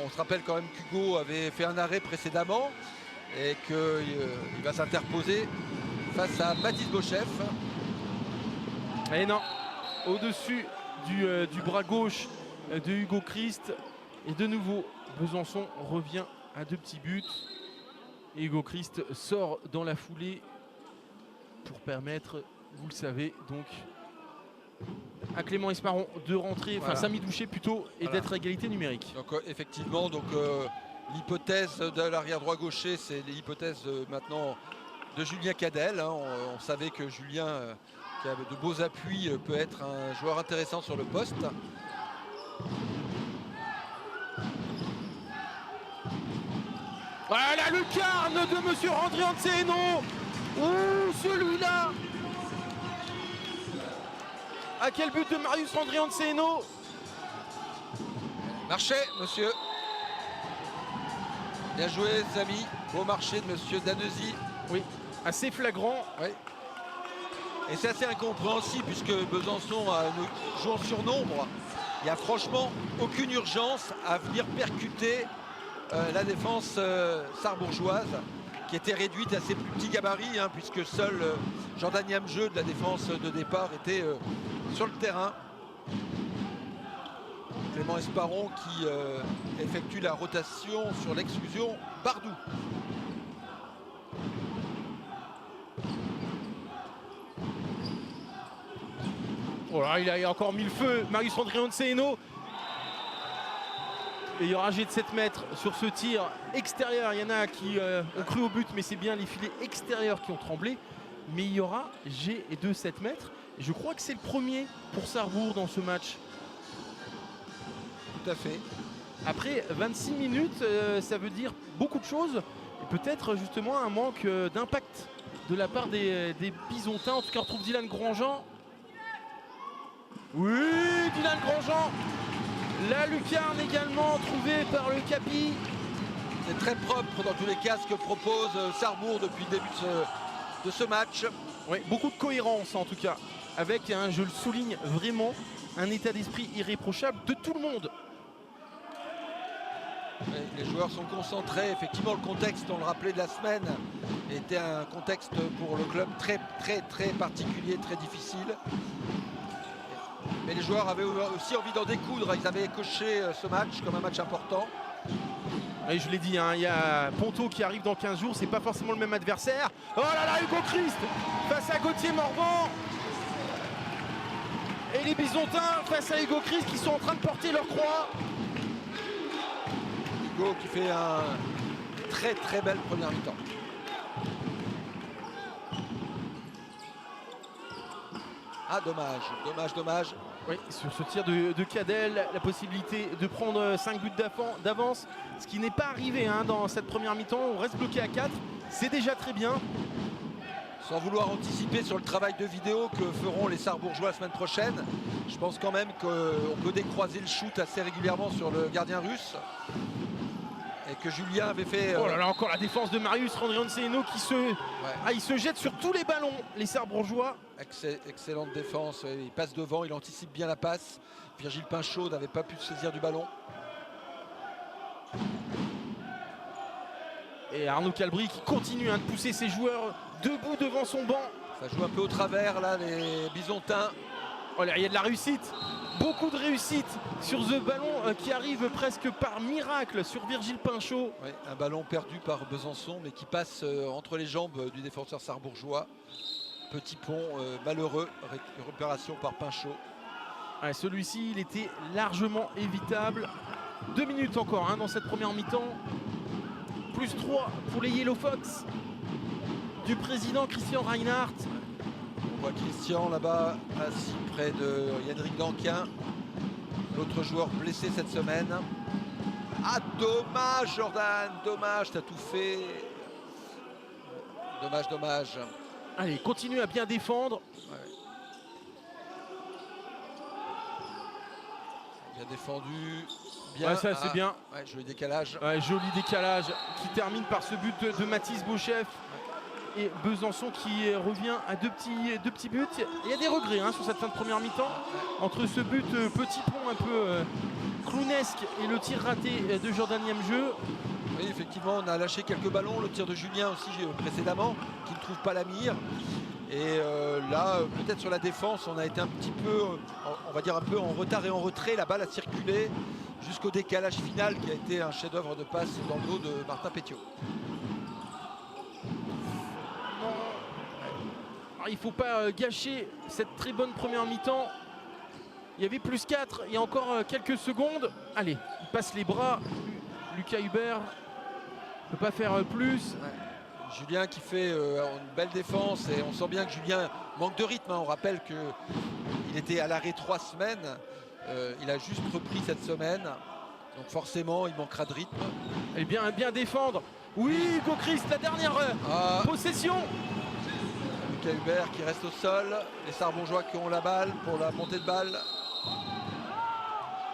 On se rappelle quand même qu'Hugo avait fait un arrêt précédemment et qu'il va s'interposer face à Mathis Beauchef. Et non, au-dessus du bras gauche de Hugo Christ. Et de nouveau, Besançon revient à 2 petits buts. Et Hugo Christ sort dans la foulée pour permettre, vous le savez, donc à Clément Esparon de rentrer, enfin Samy Douché plutôt, et d'être à égalité numérique. Donc effectivement, l'hypothèse de l'arrière droit gaucher, c'est l'hypothèse maintenant de Julien Cadel. On savait que Julien, qui a de beaux appuis, peut être un joueur intéressant sur le poste. Voilà la lucarne de monsieur André Anceeno. Ouh, celui-là. À quel but de Marius André Anceeno? Marché, monsieur. Bien joué, Samy. Beau marché de monsieur Danesi. Oui, assez flagrant. Oui. Et c'est assez incompréhensible puisque Besançon, joue en surnombre. Il n'y a franchement aucune urgence à venir percuter la défense sarrebourgeoise, qui était réduite à ses plus petits gabarits, puisque seul Jordan Yamjeu de la défense de départ était sur le terrain. Clément Esparon qui effectue la rotation sur l'exclusion Bardou. Oh là, il a encore mis le feu, Marius André Anceeno. Et il y aura un jet de 7 mètres sur ce tir extérieur. Il y en a qui ont cru au but, mais c'est bien les filets extérieurs qui ont tremblé. Mais il y aura jet de 7 mètres. Et je crois que c'est le premier pour Sarrebourg dans ce match. Tout à fait. Après 26 minutes, ça veut dire beaucoup de choses. Et peut-être justement un manque d'impact de la part des Bisontins. En tout cas, on retrouve Dylan Grandjean. Oui, Dylan Grandjean. La lucarne également trouvée par le Capi. C'est très propre dans tous les cas ce que propose Sarrebourg depuis le début de ce match. Oui, beaucoup de cohérence en tout cas. Avec, je le souligne vraiment, un état d'esprit irréprochable de tout le monde. Ouais, les joueurs sont concentrés. Effectivement, le contexte, on le rappelait, de la semaine était un contexte pour le club très particulier, très difficile. Mais les joueurs avaient aussi envie d'en découdre. Ils avaient coché ce match comme un match important. Et je l'ai dit, hein, il y a Ponto qui arrive dans 15 jours, c'est pas forcément le même adversaire. Oh là là, Hugo Christ face à Gauthier Morvan. Et les Bisontins face à Hugo Christ qui sont en train de porter leur croix. Hugo qui fait un très belle première mi-temps. Ah, dommage. Oui, sur ce tir de Cadel, la possibilité de prendre 5 buts d'avance, ce qui n'est pas arrivé hein, dans cette première mi-temps. On reste bloqué à 4, c'est déjà très bien. Sans vouloir anticiper sur le travail de vidéo que feront les Sarrebourgeois la semaine prochaine, je pense quand même qu'on peut décroiser le shoot assez régulièrement sur le gardien russe. Et que Julien avait fait... Oh là là, encore la défense de Marius Randrianseno qui il se jette sur tous les ballons, les Sarrebourgeois. Excellente défense, il passe devant, il anticipe bien la passe. Virgile Pinchot n'avait pas pu se saisir du ballon. Et Arnaud Calbry qui continue hein, de pousser ses joueurs debout devant son banc. Ça joue un peu au travers là, les Bisontins. Oh là, il y a de la réussite, beaucoup de réussite sur ce ballon qui arrive presque par miracle sur Virgile Pinchot. Ouais, un ballon perdu par Besançon mais qui passe entre les jambes du défenseur sarrebourgeois. Petit pont malheureux, récupération par Pinchot. Ouais, celui-ci, il était largement évitable. 2 minutes encore hein, dans cette première mi-temps. Plus 3 pour les Yellow Fox du président Christian Reinhardt. On voit Christian là-bas, assis près de Yannick Danquin. L'autre joueur blessé cette semaine. Ah, dommage Jordan, dommage, t'as tout fait. Dommage. Allez, continue à bien défendre. Ouais. Bien défendu. Bien. Ouais, ça c'est bien. Ouais, joli décalage. Ouais, joli décalage qui termine par ce but de Mathis Beauchef. Et Besançon qui revient à deux petits buts. Il y a des regrets hein, sur cette fin de première mi-temps. Entre ce but petit pont un peu clownesque et le tir raté de Jordan Niemjeu. Oui, effectivement, on a lâché quelques ballons. Le tir de Julien aussi précédemment, qui ne trouve pas la mire. Et là, peut-être sur la défense, on a été un petit peu, on va dire un peu en retard et en retrait. La balle a circulé jusqu'au décalage final qui a été un chef-d'œuvre de passe dans le dos de Martin Pétiot. Alors, il ne faut pas gâcher cette très bonne première mi-temps. Il y avait plus 4, il y a encore quelques secondes. Allez, il passe les bras. Lucas Hubert ne peut pas faire plus. Ouais. Julien qui fait une belle défense et on sent bien que Julien manque de rythme. Hein. On rappelle qu'il était à l'arrêt 3 semaines. Il a juste repris cette semaine. Donc forcément, il manquera de rythme. Et bien défendre. Oui, Hugo Christ, la dernière possession. Lucas Hubert qui reste au sol. Les Sarrebourgeois qui ont la balle pour la montée de balle.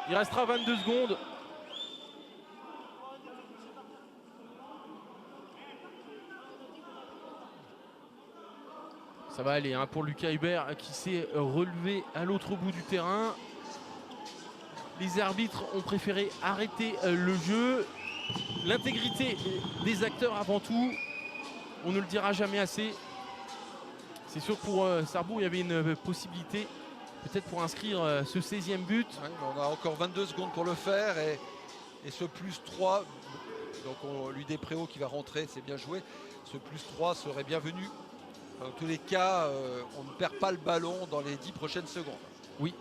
Il restera 22 secondes. Ça va aller hein, pour Lucas Hubert qui s'est relevé à l'autre bout du terrain. Les arbitres ont préféré arrêter le jeu. L'intégrité des acteurs avant tout. On ne le dira jamais assez. C'est sûr que pour Sarrebourg, il y avait une possibilité peut-être pour inscrire ce 16e but. Ouais, on a encore 22 secondes pour le faire et ce plus 3, donc Ludé Préau qui va rentrer, c'est bien joué. Ce plus 3 serait bienvenu. Dans tous les cas, on ne perd pas le ballon dans les 10 prochaines secondes. Oui,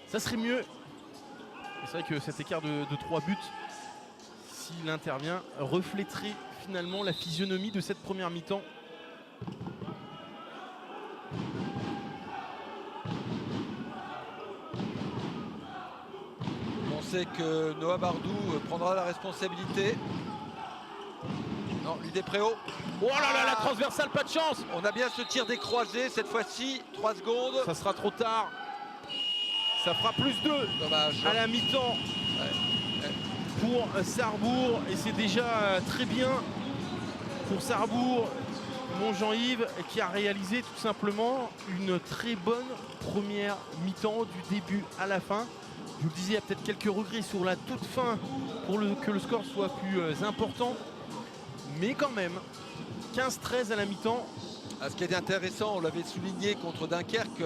ça serait mieux. C'est vrai que cet écart de 3 buts, s'il intervient, reflèterait finalement la physionomie de cette première mi-temps. On sait que Noah Bardou prendra la responsabilité. Non, Ludé Préau. Oh là là, la transversale, pas de chance. On a bien ce tir des croisés cette fois-ci, 3 secondes. Ça sera trop tard. Ça fera plus 2 Dommage. à la mi-temps pour Sarrebourg. Et c'est déjà très bien pour Sarrebourg mon Jean-Yves, qui a réalisé tout simplement une très bonne première mi-temps du début à la fin. Je vous le disais, il y a peut-être quelques regrets sur la toute fin pour que le score soit plus important. Mais quand même, 15-13 à la mi-temps. Ce qui est intéressant, on l'avait souligné contre Dunkerque,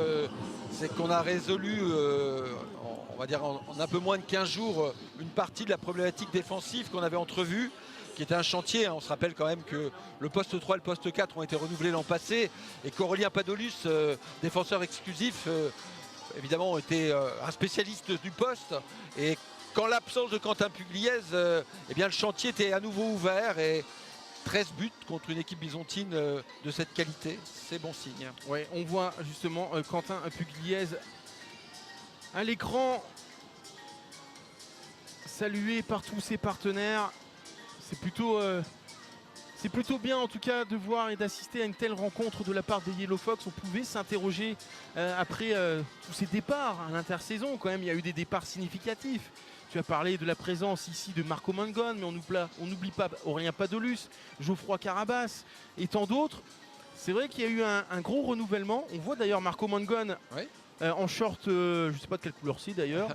c'est qu'on a résolu, on va dire en un peu moins de 15 jours, une partie de la problématique défensive qu'on avait entrevue, qui était un chantier. On se rappelle quand même que le poste 3 et le poste 4 ont été renouvelés l'an passé et qu'Aurélien Padolus, défenseur exclusif, évidemment était un spécialiste du poste. Et qu'en l'absence de Quentin Pugliese, eh bien le chantier était à nouveau ouvert et 13 buts contre une équipe byzantine de cette qualité, c'est bon signe. Ouais, on voit justement Quentin Pugliese à l'écran, salué par tous ses partenaires. C'est plutôt bien en tout cas de voir et d'assister à une telle rencontre de la part des Yellow Fox. On pouvait s'interroger après tous ces départs à l'intersaison. Quand même, il y a eu des départs significatifs. Tu as parlé de la présence ici de Marco Mangon, mais on n'oublie pas Aurélien Padolus, Geoffroy Carabas et tant d'autres. C'est vrai qu'il y a eu un gros renouvellement. On voit d'ailleurs Marco Mangon en short, je ne sais pas de quelle couleur c'est d'ailleurs,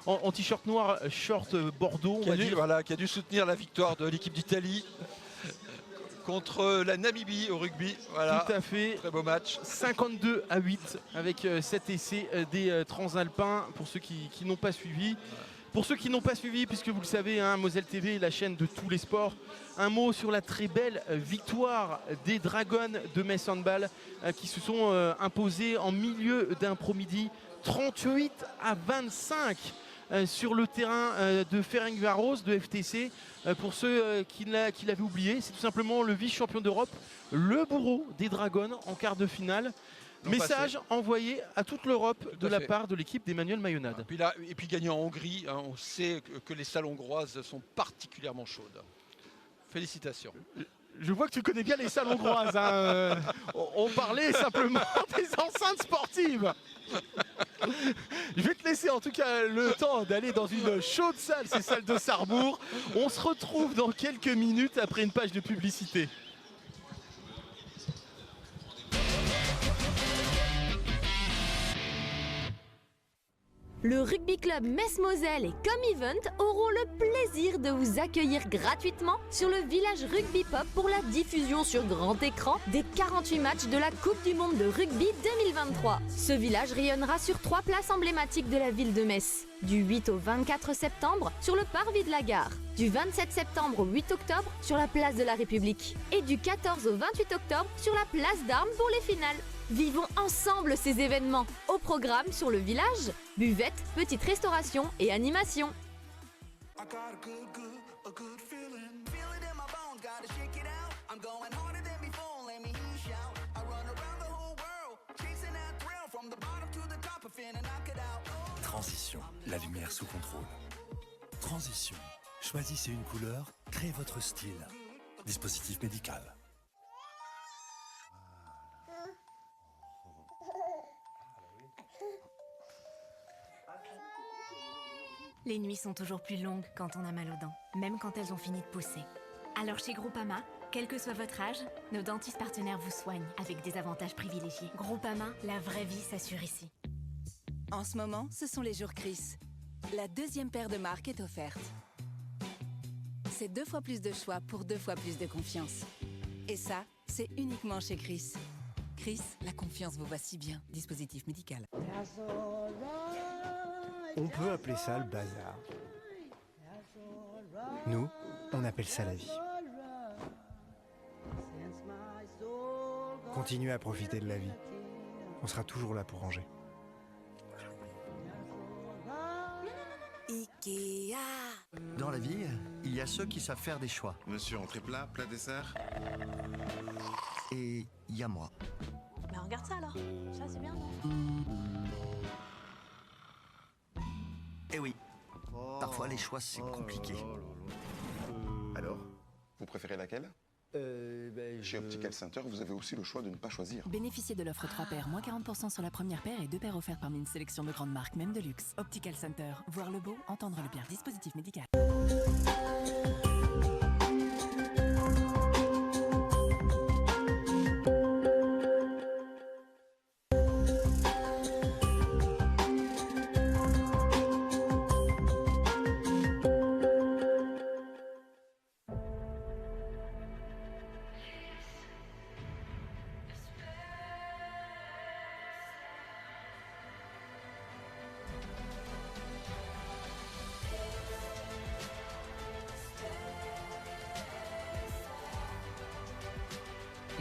en t-shirt noir, short bordeaux. Qui a dû soutenir la victoire de l'équipe d'Italie contre la Namibie au rugby. Voilà. Tout à fait. Très beau match. 52-8 avec cet essai des Transalpins pour ceux qui n'ont pas suivi. Pour ceux qui n'ont pas suivi, puisque vous le savez, hein, Moselle TV est la chaîne de tous les sports. Un mot sur la très belle victoire des Dragons de Metz Handball qui se sont imposés en milieu d'après-midi 38-25 sur le terrain de Ferencváros de FTC. Pour ceux qui l'avaient oublié, c'est tout simplement le vice-champion d'Europe, le bourreau des Dragons en quart de finale. Message envoyé à toute l'Europe de la part de l'équipe d'Emmanuel Mayonade. Et puis gagner en Hongrie, hein, on sait que les salles hongroises sont particulièrement chaudes. Félicitations. Je vois que tu connais bien les salles hongroises. Hein. On parlait simplement des enceintes sportives. Je vais te laisser en tout cas le temps d'aller dans une chaude salle, ces salles de Sarrebourg. On se retrouve dans quelques minutes après une page de publicité. Le rugby club Metz-Moselle et Com Event auront le plaisir de vous accueillir gratuitement sur le village Rugby Pop pour la diffusion sur grand écran des 48 matchs de la Coupe du Monde de rugby 2023. Ce village rayonnera sur 3 places emblématiques de la ville de Metz. Du 8 au 24 septembre sur le parvis de la gare, du 27 septembre au 8 octobre sur la place de la République et du 14 au 28 octobre sur la place d'Armes pour les finales. Vivons ensemble ces événements. Au programme sur le village, buvette, petite restauration et animation. Transition, la lumière sous contrôle. Transition, choisissez une couleur, créez votre style. Dispositif médical. Les nuits sont toujours plus longues quand on a mal aux dents, même quand elles ont fini de pousser. Alors chez Groupama, quel que soit votre âge, nos dentistes partenaires vous soignent avec des avantages privilégiés. Groupama, la vraie vie s'assure ici. En ce moment, ce sont les jours Chris. La deuxième paire de marques est offerte. C'est 2 fois plus de choix pour 2 fois plus de confiance. Et ça, c'est uniquement chez Chris. Chris, la confiance vous va si bien. Dispositif médical. On peut appeler ça le bazar. Nous, on appelle ça la vie. Continuez à profiter de la vie. On sera toujours là pour ranger. Ikea. Dans la vie, il y a ceux qui savent faire des choix. Monsieur, entrée plat, plat dessert. Et il y a moi. Mais regarde ça alors. Ça c'est bien, non? Eh oui, parfois les choix c'est compliqué. Alors, vous préférez laquelle? Chez Optical Center, vous avez aussi le choix de ne pas choisir. Bénéficiez de l'offre 3 paires, moins 40% sur la première paire et 2 paires offertes parmi une sélection de grandes marques, même de luxe. Optical Center, voir le beau, entendre le bien. Dispositif médical.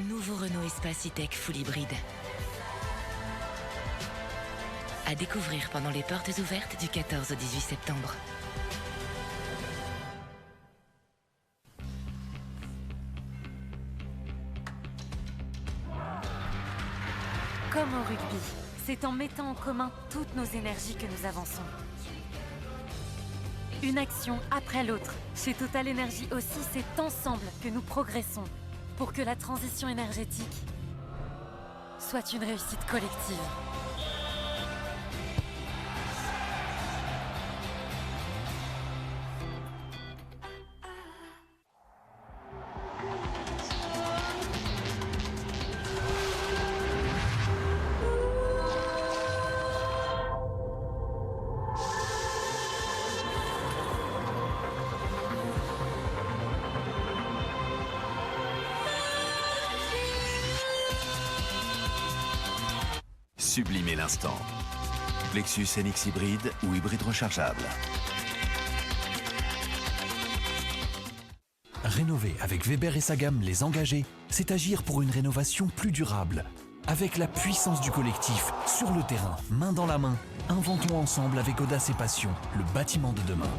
Nouveau Renault Espace E-Tech Full Hybride. À découvrir pendant les portes ouvertes du 14 au 18 septembre. Comme au rugby, c'est en mettant en commun toutes nos énergies que nous avançons. Une action après l'autre. Chez Total Energy aussi, c'est ensemble que nous progressons pour que la transition énergétique soit une réussite collective. Sublimez l'instant. Lexus NX hybride ou hybride rechargeable. Rénover avec Weber et sa gamme Les Engagés, c'est agir pour une rénovation plus durable. Avec la puissance du collectif, sur le terrain, main dans la main, inventons ensemble avec audace et passion le bâtiment de demain.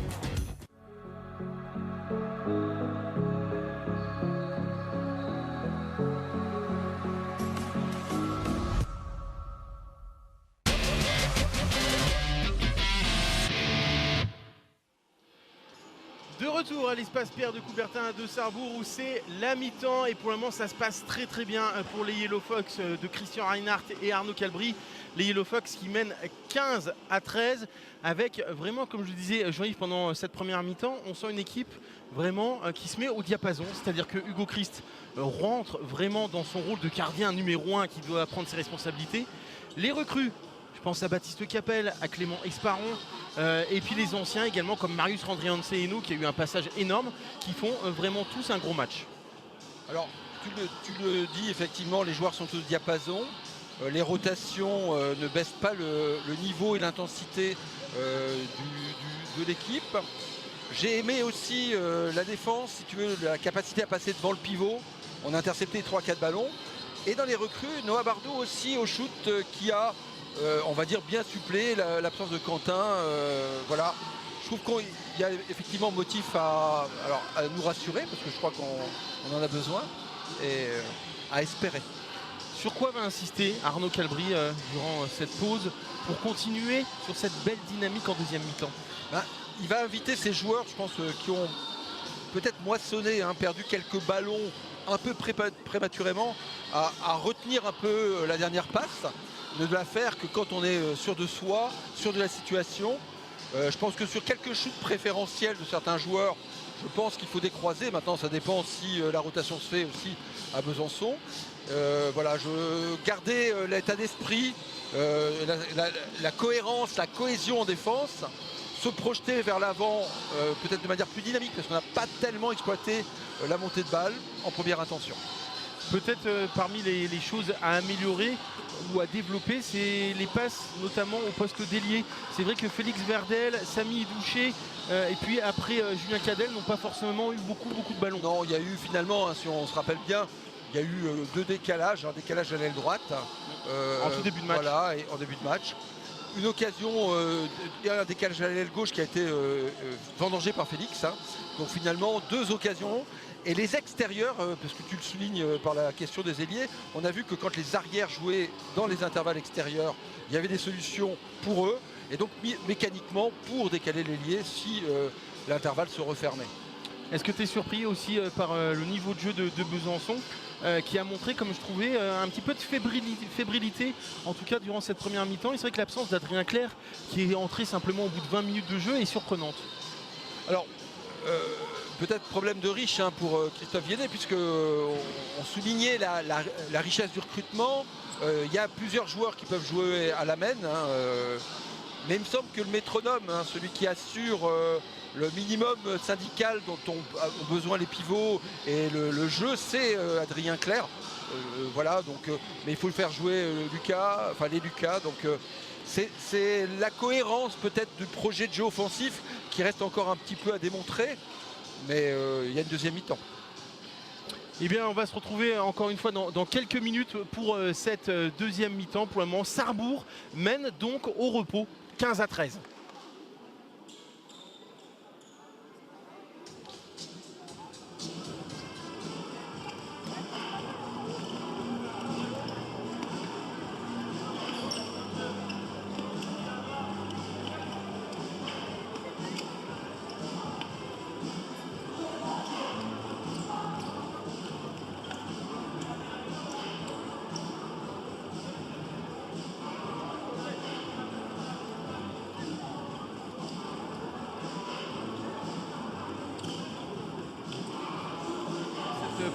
De retour à l'espace Pierre de Coubertin de Sarrebourg où c'est la mi-temps et pour le moment ça se passe très très bien pour les Yellow Fox de Christian Reinhardt et Arnaud Calbry. Les Yellow Fox qui mènent 15-13 avec vraiment, comme je le disais Jean-Yves pendant cette première mi-temps, on sent une équipe vraiment qui se met au diapason, c'est-à-dire que Hugo Christ rentre vraiment dans son rôle de gardien numéro 1 qui doit prendre ses responsabilités. Les recrues, je pense à Baptiste Capel, à Clément Esparon, et puis les anciens également comme Marius Randrianceanu qui a eu un passage énorme, qui font vraiment tous un gros match. Alors tu le dis effectivement, les joueurs sont au diapason, les rotations ne baissent pas le niveau et l'intensité de l'équipe. J'ai aimé aussi la défense, si tu veux, la capacité à passer devant le pivot. On a intercepté 3-4 ballons. Et dans les recrues, Noah Bardot aussi au shoot qui a on va dire bien supplé l'absence de Quentin. Voilà, je trouve qu'il y a effectivement motif à nous rassurer parce que je crois qu'on en a besoin et à espérer. Sur quoi va insister Arnaud Calbry durant cette pause pour continuer sur cette belle dynamique en deuxième mi-temps? Il va inviter ses joueurs, je pense, qui ont peut-être moissonné, perdu quelques ballons un peu prématurément, à retenir un peu la dernière passe. Ne la faire que quand on est sûr de soi, sûr de la situation. Je pense que sur quelques shoots préférentiels de certains joueurs, je pense qu'il faut décroiser. Maintenant, ça dépend si la rotation se fait aussi à Besançon. Voilà, je gardais l'état d'esprit, la cohérence, la cohésion en défense, se projeter vers l'avant peut-être de manière plus dynamique parce qu'on n'a pas tellement exploité la montée de balle en première intention. Peut-être parmi les choses à améliorer ou à développer, c'est les passes notamment au poste d'ailier. C'est vrai que Félix Verdel, Samy Douché et puis après Julien Cadel n'ont pas forcément eu beaucoup de ballons. Non, il y a eu finalement, si on se rappelle bien, il y a eu deux décalages, un décalage à l'aile droite. En tout début de match. Voilà, et en début de match. Une occasion, un décalage à l'aile gauche qui a été vendangé par Félix. Donc finalement, deux occasions. Et les extérieurs, parce que tu le soulignes par la question des ailiers, on a vu que quand les arrières jouaient dans les intervalles extérieurs, il y avait des solutions pour eux. Et donc mécaniquement, pour décaler l'ailier si l'intervalle se refermait. Est-ce que tu es surpris aussi par le niveau de jeu de Besançon qui a montré, comme je trouvais, un petit peu de fébrilité, en tout cas durant cette première mi-temps. Et c'est vrai que l'absence d'Adrien Clerc, qui est entré simplement au bout de 20 minutes de jeu, est surprenante. Alors, peut-être problème de riche pour Christophe Viennet, puisque on soulignait la richesse du recrutement. Il y a plusieurs joueurs qui peuvent jouer à la main, mais il me semble que le métronome, celui qui assure le minimum syndical dont ont besoin les pivots et le jeu, c'est Adrien Clerc. Voilà, donc, mais il faut le faire jouer les Lucas. Donc c'est la cohérence peut-être du projet de jeu offensif qui reste encore un petit peu à démontrer. Mais il y a une deuxième mi-temps. Eh bien, on va se retrouver encore une fois dans quelques minutes pour cette deuxième mi-temps. Pour le moment, Sarrebourg mène donc au repos 15-13.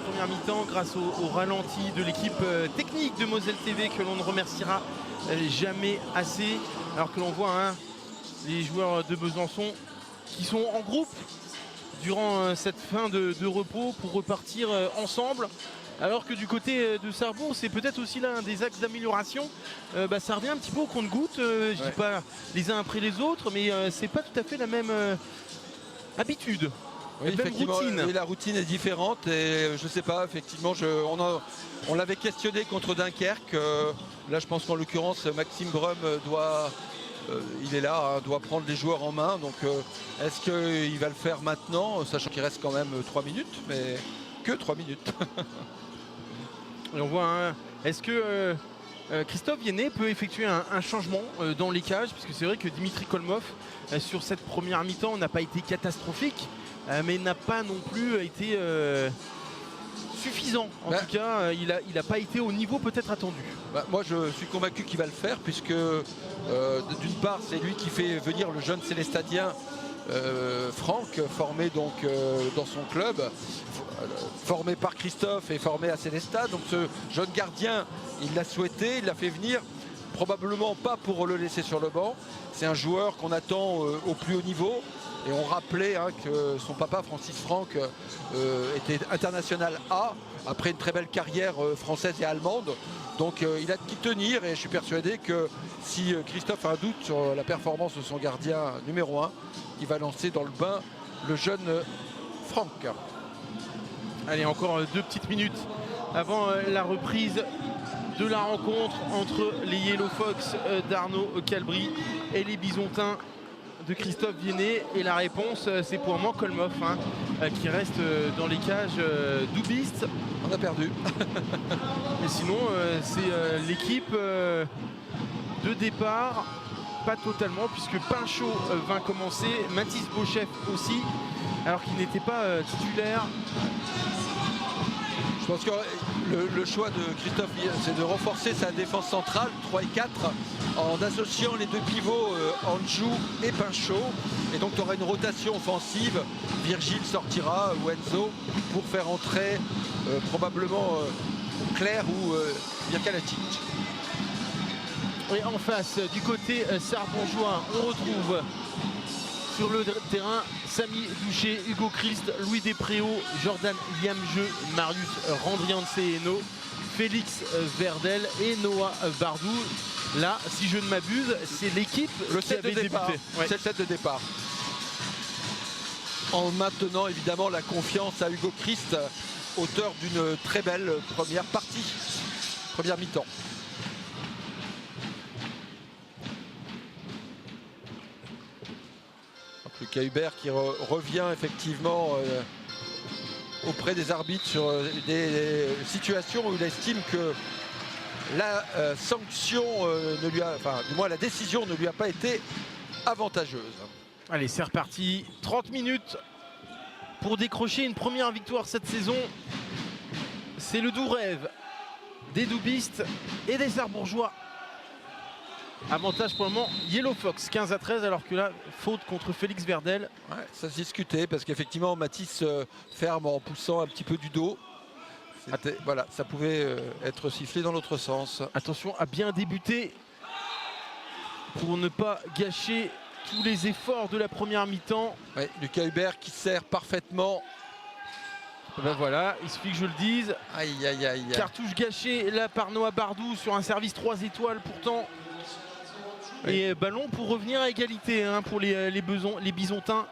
Première mi-temps grâce au ralenti de l'équipe technique de Moselle TV que l'on ne remerciera jamais assez, alors que l'on voit les joueurs de Besançon qui sont en groupe durant cette fin de repos pour repartir ensemble, alors que du côté de Sarrebourg c'est peut-être aussi l'un des axes d'amélioration. Ça revient un petit peu au compte-gouttes, je dis pas les uns après les autres, mais c'est pas tout à fait la même habitude. Oui, effectivement, et la routine est différente et je sais pas, effectivement, on l'avait questionné contre Dunkerque. Là, je pense qu'en l'occurrence, Maxime Brum il est là, doit prendre les joueurs en main. Donc, est-ce qu'il va le faire maintenant, sachant qu'il reste quand même 3 minutes, mais que 3 minutes. Et on voit, est-ce que Christophe Viennet peut effectuer un changement dans les cages, puisque c'est vrai que Dimitri Kolmov, sur cette première mi-temps, n'a pas été catastrophique. Mais n'a pas non plus été suffisant. En tout cas, il n'a pas été au niveau peut-être attendu. Moi, je suis convaincu qu'il va le faire, puisque d'une part, c'est lui qui fait venir le jeune célestadien Franck, formé donc dans son club, formé par Christophe et formé à Célestat. Donc ce jeune gardien, il l'a souhaité, il l'a fait venir. Probablement pas pour le laisser sur le banc. C'est un joueur qu'on attend au plus haut niveau. Et on rappelait que son papa, Francis Franck, était international A, après une très belle carrière française et allemande. Donc il a de qui tenir et je suis persuadé que si Christophe a un doute sur la performance de son gardien numéro 1, il va lancer dans le bain le jeune Franck. Allez, encore 2 petites minutes avant la reprise de la rencontre entre les Yellow Fox d'Arnaud Calbry et les Bisontins de Christophe Viennet. Et la réponse, c'est pour moi Kolmov qui reste dans les cages doubistes. On a perdu. Mais sinon, c'est l'équipe de départ, pas totalement, puisque Pinchot va commencer, Mathis Beauchef aussi, alors qu'il n'était pas titulaire. Je pense que le choix de Christophe, c'est de renforcer sa défense centrale, 3 et 4, en associant les deux pivots Anjou et Pinchot. Et donc tu auras une rotation offensive. Virgile sortira ou Enzo pour faire entrer probablement Claire ou Birkalatic. Et en face, du côté sarrebourgeois, on retrouve sur le terrain Samy Douché, Hugo Christ, Louis Despréaux, Jordan Liamjeu, Marius Randrianceno, Félix Verdel et Noah Bardou. Là, si je ne m'abuse, c'est l'équipe qui avait débuté. C'est le set de départ. En maintenant évidemment la confiance à Hugo Christ, auteur d'une très belle première partie, première mi-temps. Lucas Hubert qui revient effectivement auprès des arbitres sur des situations où il estime que la sanction ne lui a, enfin du moins la décision ne lui a pas été avantageuse. Allez, c'est reparti, 30 minutes pour décrocher une première victoire cette saison. C'est le doux rêve des doubistes et des sarrebourgeois. Avantage pour le moment Yellow Fox 15-13, alors que là faute contre Félix Verdel. Ouais, ça se discutait parce qu'effectivement Mathis ferme en poussant un petit peu du dos. Voilà, ça pouvait être sifflé dans l'autre sens. Attention à bien débuter pour ne pas gâcher tous les efforts de la première mi-temps. Ouais, Lucas Hubert qui sert parfaitement. Ben voilà, il suffit que je le dise. Aïe aïe aïe. Cartouche gâchée là par Noah Bardou sur un service 3 étoiles pourtant. Et ballon pour revenir à égalité pour les Bisontins.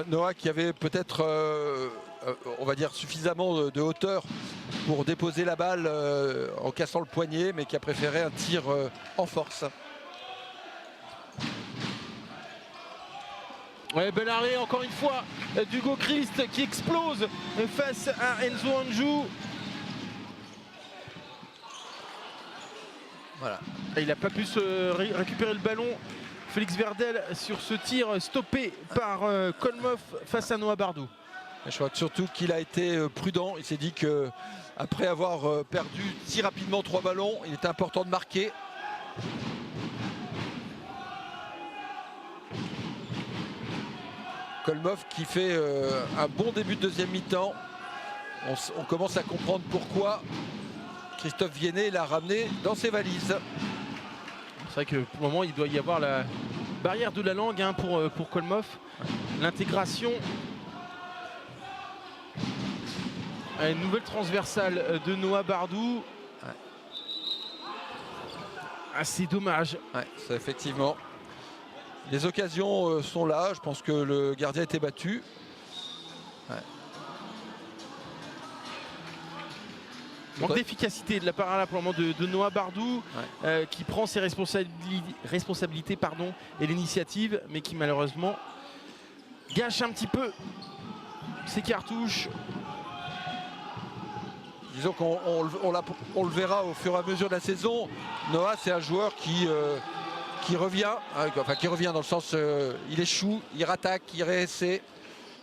Noah qui avait peut-être, on va dire, suffisamment de hauteur pour déposer la balle en cassant le poignet, mais qui a préféré un tir en force. Ouais, bel arrêt encore une fois d'Hugo Christ qui explose face à Enzo Anjou. Voilà. Et il n'a pas pu récupérer le ballon. Félix Verdel sur ce tir stoppé par Kolmov face à Noah Bardou. Je crois que surtout qu'il a été prudent. Il s'est dit que après avoir perdu si rapidement 3 ballons, il était important de marquer. Kolmov qui fait un bon début de deuxième mi-temps. On commence à comprendre pourquoi Christophe Viennet l'a ramené dans ses valises. C'est vrai que pour le moment il doit y avoir la barrière de la langue hein, pour Kolmov. L'intégration. Une nouvelle transversale de Noah Bardou. Ouais. Ah, c'est dommage. Ouais, ça, effectivement. Les occasions sont là. Je pense que le gardien a été battu. Ouais. Manque d'efficacité de la part là, pour le moment de Noah Bardou, ouais. Qui prend ses responsabilités et l'initiative, mais qui malheureusement gâche un petit peu ses cartouches. Disons qu'on le verra au fur et à mesure de la saison. Noah, c'est un joueur qui revient, enfin qui revient dans le sens il échoue, il rattaque, il réessaie,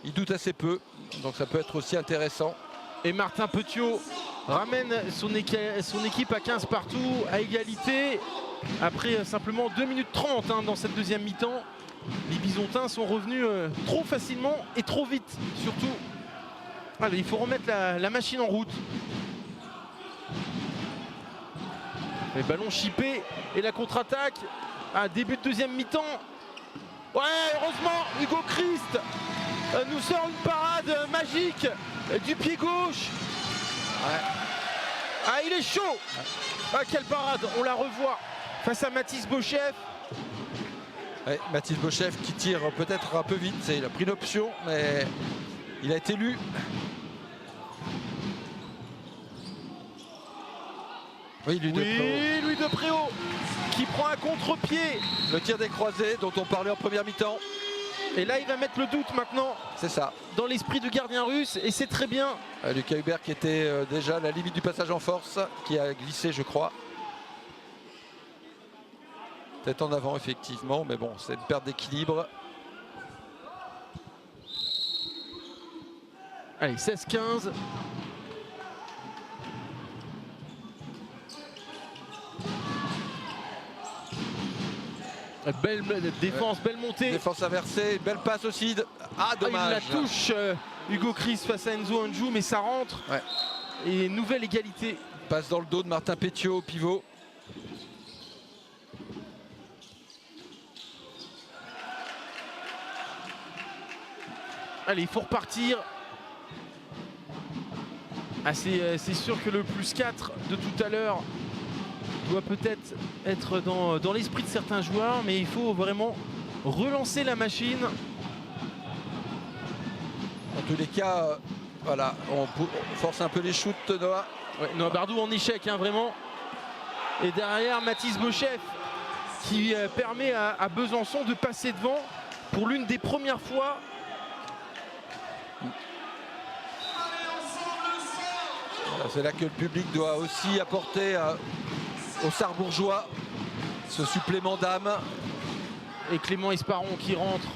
il doute assez peu, donc ça peut être aussi intéressant. Et Martin Petiot ramène son équipe à 15 partout, à égalité, après simplement 2 minutes 30 hein, dans cette deuxième mi-temps. Les Bisontins sont revenus trop facilement et trop vite surtout. Allez, il faut remettre la machine en route. Les ballons chippés et la contre-attaque à début de deuxième mi-temps. Ouais, heureusement, Hugo Christ nous sort une parade magique du pied gauche. Ouais. Ah, il est chaud. Ah, quelle parade, on la revoit face à Mathis Beauchef. Ouais, Mathis Beauchef qui tire peut-être un peu vite. Il a pris l'option, mais il a été lu. Oui, Louis de Préau qui prend un contre-pied. Le tir des croisés dont on parlait en première mi-temps. Et là, il va mettre le doute maintenant. C'est ça. Dans l'esprit du gardien russe, et c'est très bien. Lucas Hubert qui était déjà à la limite du passage en force, qui a glissé, je crois. Peut-être en avant, effectivement, mais bon, c'est une perte d'équilibre. Allez, 16-15. Belle défense, belle montée. Défense inversée, belle passe aussi. Ah, dommage. Il la touche Hugo Christ face à Enzo Anjou, mais ça rentre. Ouais. Et nouvelle égalité. Passe dans le dos de Martin Petiot au pivot. Allez, il faut repartir. Ah, c'est sûr que le +4 de tout à l'heure doit peut-être être dans l'esprit de certains joueurs, mais il faut vraiment relancer la machine. En tous les cas, voilà, on force un peu les shoots de Noah. Ouais, Noah Bardou en échec, hein, vraiment. Et derrière, Mathis Beauchef qui permet à Besançon de passer devant pour l'une des premières fois. C'est là que le public doit aussi apporter aux Sarrebourgeois ce supplément d'âme. Et Clément Esparon qui rentre.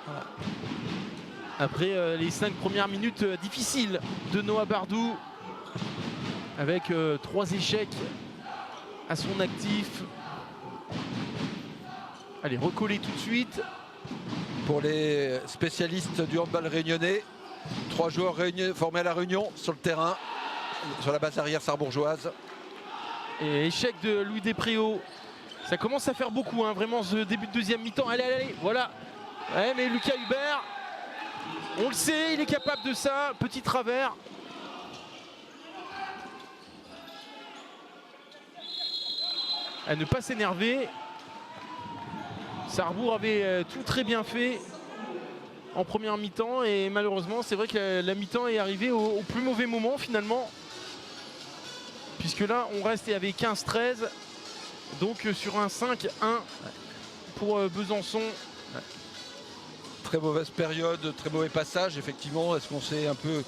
Voilà. Après les 5 premières minutes difficiles de Noah Bardou, avec 3 échecs à son actif. Allez, recoller tout de suite. Pour les spécialistes du handball réunionnais, 3 joueurs formés à la Réunion sur le terrain, sur la base arrière sarrebourgeoise. Et échec de Louis Despréaux. Ça commence à faire beaucoup, hein, vraiment, ce début de deuxième mi-temps. Allez, allez, voilà. Ouais, mais Lucas Hubert, on le sait, il est capable de ça. Petit travers. À ne pas s'énerver. Sarrebourg avait tout très bien fait en première mi-temps. Et malheureusement, c'est vrai que la mi-temps est arrivée au plus mauvais moment, finalement. puisque là on reste avec 15-13, donc sur un 5-1 pour Besançon. Très mauvaise période, très mauvais passage effectivement. Est-ce qu'on s'est un peu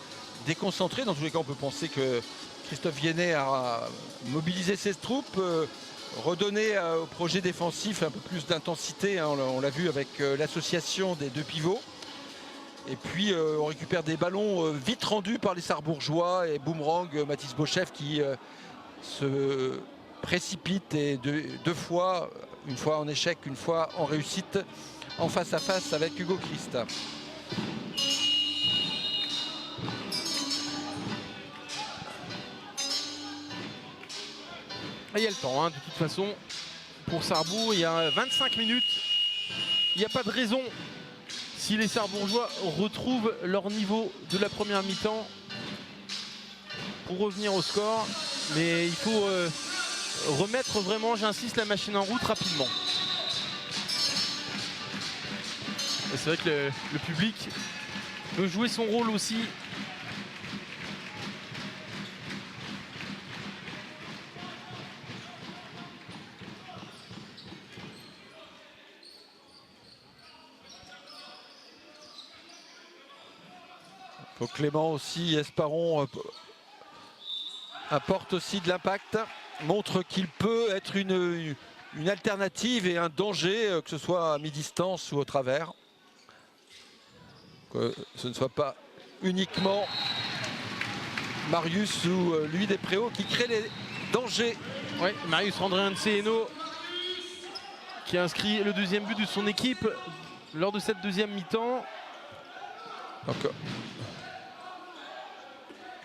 déconcentré? Dans tous les cas on peut penser que Christophe Viennet a mobilisé ses troupes, redonné au projet défensif un peu plus d'intensité, hein, on l'a vu avec l'association des deux pivots. Et puis on récupère des ballons vite rendus par les Sarrebourgeois et boomerang Mathis Beauchef qui se précipite et deux fois, une fois en échec, une fois en réussite, en face à face avec Hugo Christ. Il y a le temps, hein, de toute façon, pour Sarrebourg, il y a 25 minutes. Il n'y a pas de raison, si les Sarrebourgeois retrouvent leur niveau de la première mi-temps, pour revenir au score. Mais il faut remettre vraiment, j'insiste, la machine en route rapidement. Et c'est vrai que le public peut jouer son rôle aussi. Donc Clément aussi, Esparon apporte aussi de l'impact, montre qu'il peut être une alternative et un danger, que ce soit à mi-distance ou au travers. Que ce ne soit pas uniquement Marius ou Louis Despréaux qui crée les dangers. Oui, Marius Randrianseno qui a inscrit le deuxième but de son équipe lors de cette deuxième mi-temps.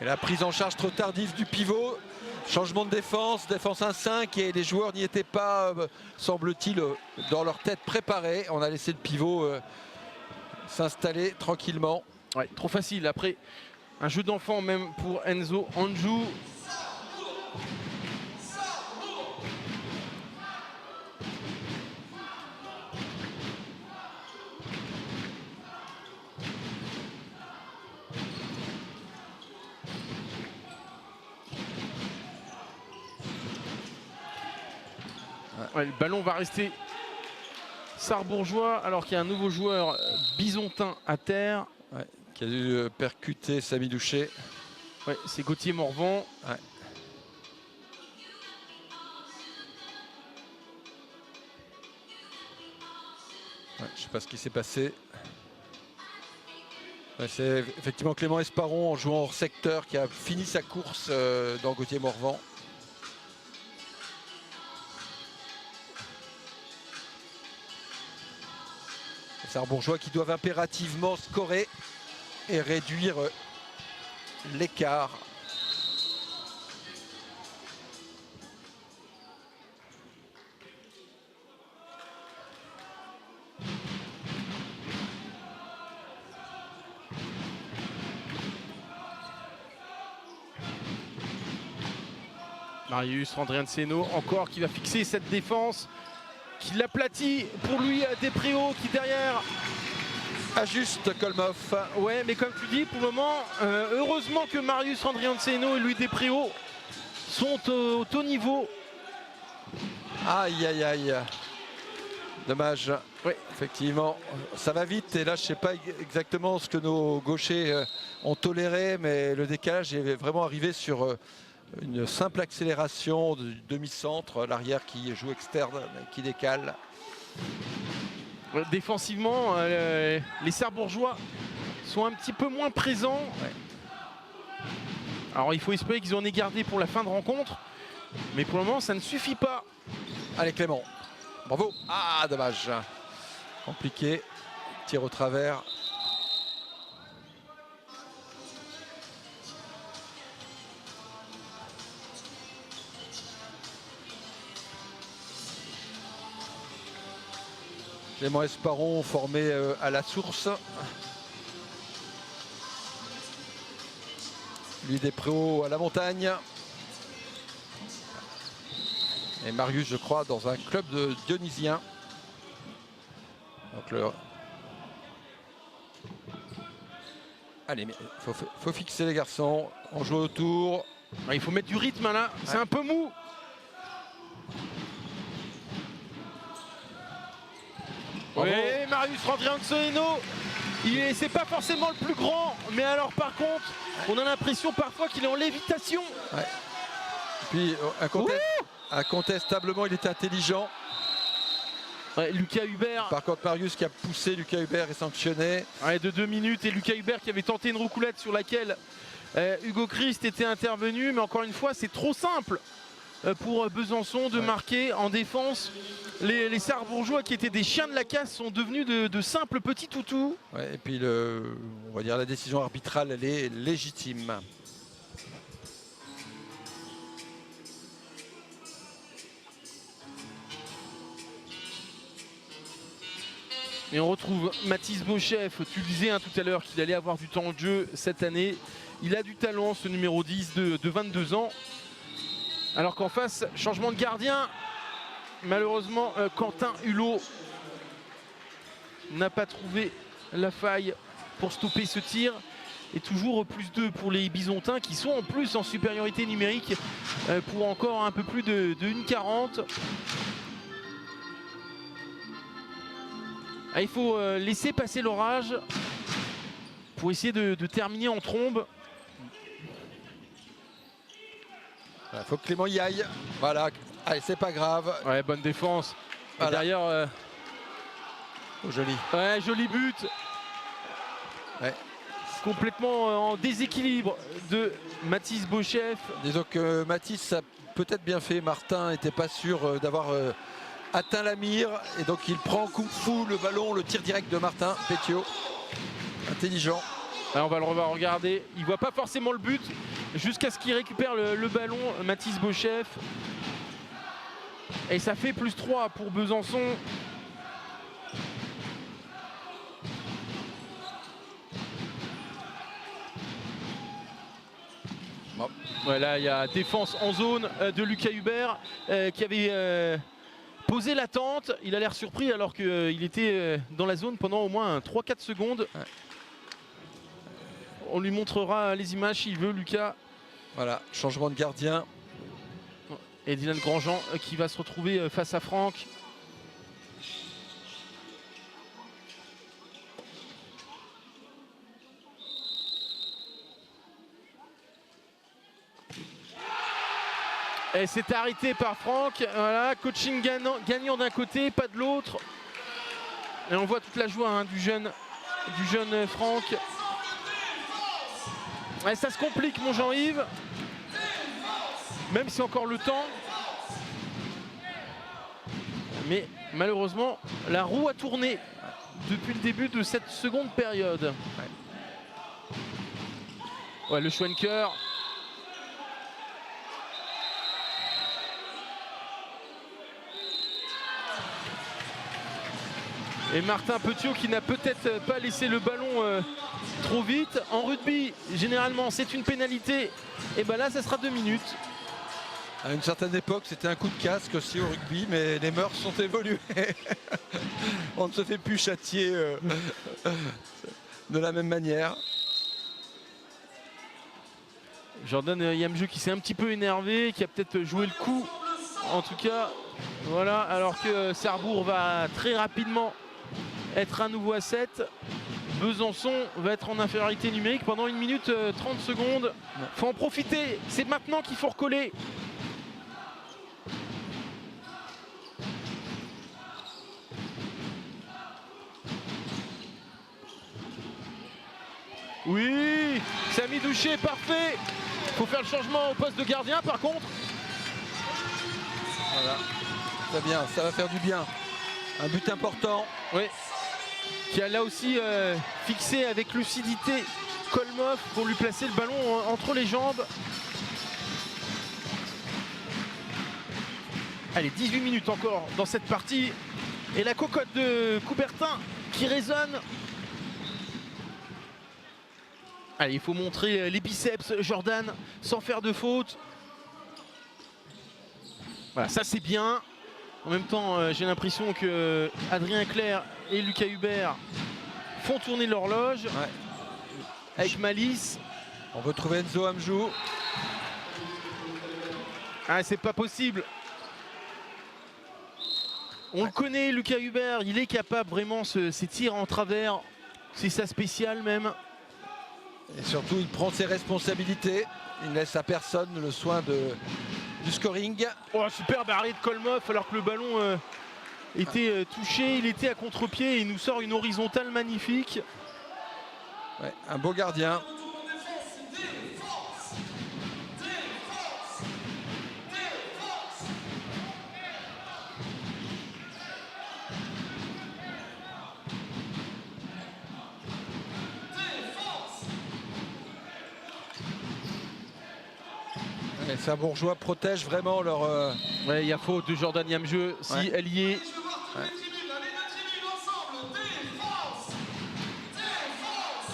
Et la prise en charge trop tardive du pivot, changement de défense 1-5 et les joueurs n'y étaient pas, semble-t-il, dans leur tête préparée. On a laissé le pivot s'installer tranquillement. Ouais, trop facile. Après, un jeu d'enfant même pour Enzo Anjou. Ouais, le ballon va rester Sarrebourgeois alors qu'il y a un nouveau joueur bisontin à terre. Ouais, qui a dû percuter Samy Douché. Ouais, c'est Gauthier Morvan. Ouais. Ouais, je ne sais pas ce qui s'est passé. Ouais, c'est effectivement Clément Esparon en jouant hors secteur qui a fini sa course dans Gauthier Morvan. Sarrebourgeois qui doivent impérativement scorer et réduire l'écart. Marius Randrianseno encore qui va fixer cette défense. Qui l'aplatit pour lui Despréaux qui derrière ajuste Kolmoff. Ouais, mais comme tu dis, pour le moment, heureusement que Marius Randrianseno et Louis Despréaux sont au haut niveau. Aïe aïe aïe. Dommage. Oui, effectivement, ça va vite et là je ne sais pas exactement ce que nos gauchers ont toléré, mais le décalage est vraiment arrivé sur une simple accélération du demi-centre, l'arrière qui joue externe, qui décale. Défensivement, les Sarrebourgeois sont un petit peu moins présents. Ouais. Alors il faut espérer qu'ils en aient gardé pour la fin de rencontre, mais pour le moment ça ne suffit pas. Allez Clément, bravo. Ah dommage, compliqué, tir au travers. Clément Esparon formé à la source. Lui Despréaux à la montagne. Et Marius, je crois, dans un club de Dionysien. Donc allez, il faut fixer les garçons. On joue autour. Il faut mettre du rythme là, c'est un peu mou. Oui, Marius Randrianzoeno, c'est pas forcément le plus grand, mais alors par contre, on a l'impression parfois qu'il est en lévitation. Ouais. Puis incontestablement, il était intelligent. Ouais, Lucas Hubert. Par contre, Marius qui a poussé Lucas Hubert est sanctionné. Ouais, de 2 minutes, et Lucas Hubert qui avait tenté une roucoulette sur laquelle Hugo Christ était intervenu, mais encore une fois, c'est trop simple pour Besançon de marquer en défense. Les Sarrebourgeois qui étaient des chiens de la casse sont devenus de simples petits toutous. Ouais, et puis on va dire la décision arbitrale, elle est légitime. Et on retrouve Mathis Beauchef. Tu le disais tout à l'heure qu'il allait avoir du temps de jeu cette année. Il a du talent, ce numéro 10 de 22 ans. Alors qu'en face, changement de gardien. Malheureusement, Quentin Hulot n'a pas trouvé la faille pour stopper ce tir. Et toujours +2 pour les Bisontins qui sont en plus en supériorité numérique pour encore un peu plus de 1,40. Il faut laisser passer l'orage pour essayer de terminer en trombe. Il faut que Clément y aille. Voilà, allez, c'est pas grave. Ouais, bonne défense. Voilà. Et derrière, joli. Ouais, joli but. Ouais. Complètement en déséquilibre de Mathis Beauchef. Disons que Mathis a peut-être bien fait. Martin n'était pas sûr d'avoir atteint la mire. Et donc il prend kung fu le ballon, le tir direct de Martin Pétiot. Intelligent. Alors on va le regarder. Il ne voit pas forcément le but jusqu'à ce qu'il récupère le ballon, Mathis Beauchef. Et ça fait +3 pour Besançon. Bon. Voilà, il y a défense en zone de Lucas Hubert qui avait posé l'attente. Il a l'air surpris alors qu'il était dans la zone pendant au moins 3-4 secondes. Ouais. On lui montrera les images s'il veut, Lucas. Voilà, changement de gardien. Et Dylan Grandjean qui va se retrouver face à Franck. Et c'est arrêté par Franck. Voilà, coaching gagnant d'un côté, pas de l'autre. Et on voit toute la joie du jeune Franck. Et ça se complique, mon Jean-Yves. Même si encore le temps. Mais malheureusement, la roue a tourné depuis le début de cette seconde période. Ouais, le Schwenker. Et Martin Petiot qui n'a peut-être pas laissé le ballon trop vite. En rugby, généralement, c'est une pénalité. Et bien là, ça sera 2 minutes. À une certaine époque, c'était un coup de casque aussi au rugby, mais les mœurs sont évoluées. On ne se fait plus châtier de la même manière. Jordan Yamjeu qui s'est un petit peu énervé, qui a peut-être joué le coup. En tout cas, voilà, alors que Sarrebourg va très rapidement être à nouveau à 7. Besançon va être en infériorité numérique pendant 1 minute 30 secondes. Il faut en profiter, c'est maintenant qu'il faut recoller. Oui, Samy Douché, parfait. Il faut faire le changement au poste de gardien par contre. Voilà, c'est bien, ça va faire du bien. Un but important. Oui. Qui a là aussi fixé avec lucidité Kolmov pour lui placer le ballon entre les jambes. Allez, 18 minutes encore dans cette partie. Et la cocotte de Coubertin qui résonne. Allez, il faut montrer les biceps, Jordan, sans faire de faute. Voilà, ça c'est bien. En même temps, j'ai l'impression que Adrien Clerc et Lucas Hubert font tourner l'horloge avec malice. On veut trouver Enzo Amjou. Ah, c'est pas possible. On le connaît, Lucas Hubert, il est capable vraiment ces tirs en travers. C'est sa spéciale même. Et surtout, il prend ses responsabilités. Il ne laisse à personne le soin du scoring. Oh, superbe arrêt de Kolmov alors que le ballon était touché. Il était à contre-pied et il nous sort une horizontale magnifique. Ouais, un beau gardien. Les Sarrebourgeois protègent vraiment leur... Ouais, il y a faute de Jordan Yamjeu, si elle y est. Ouais.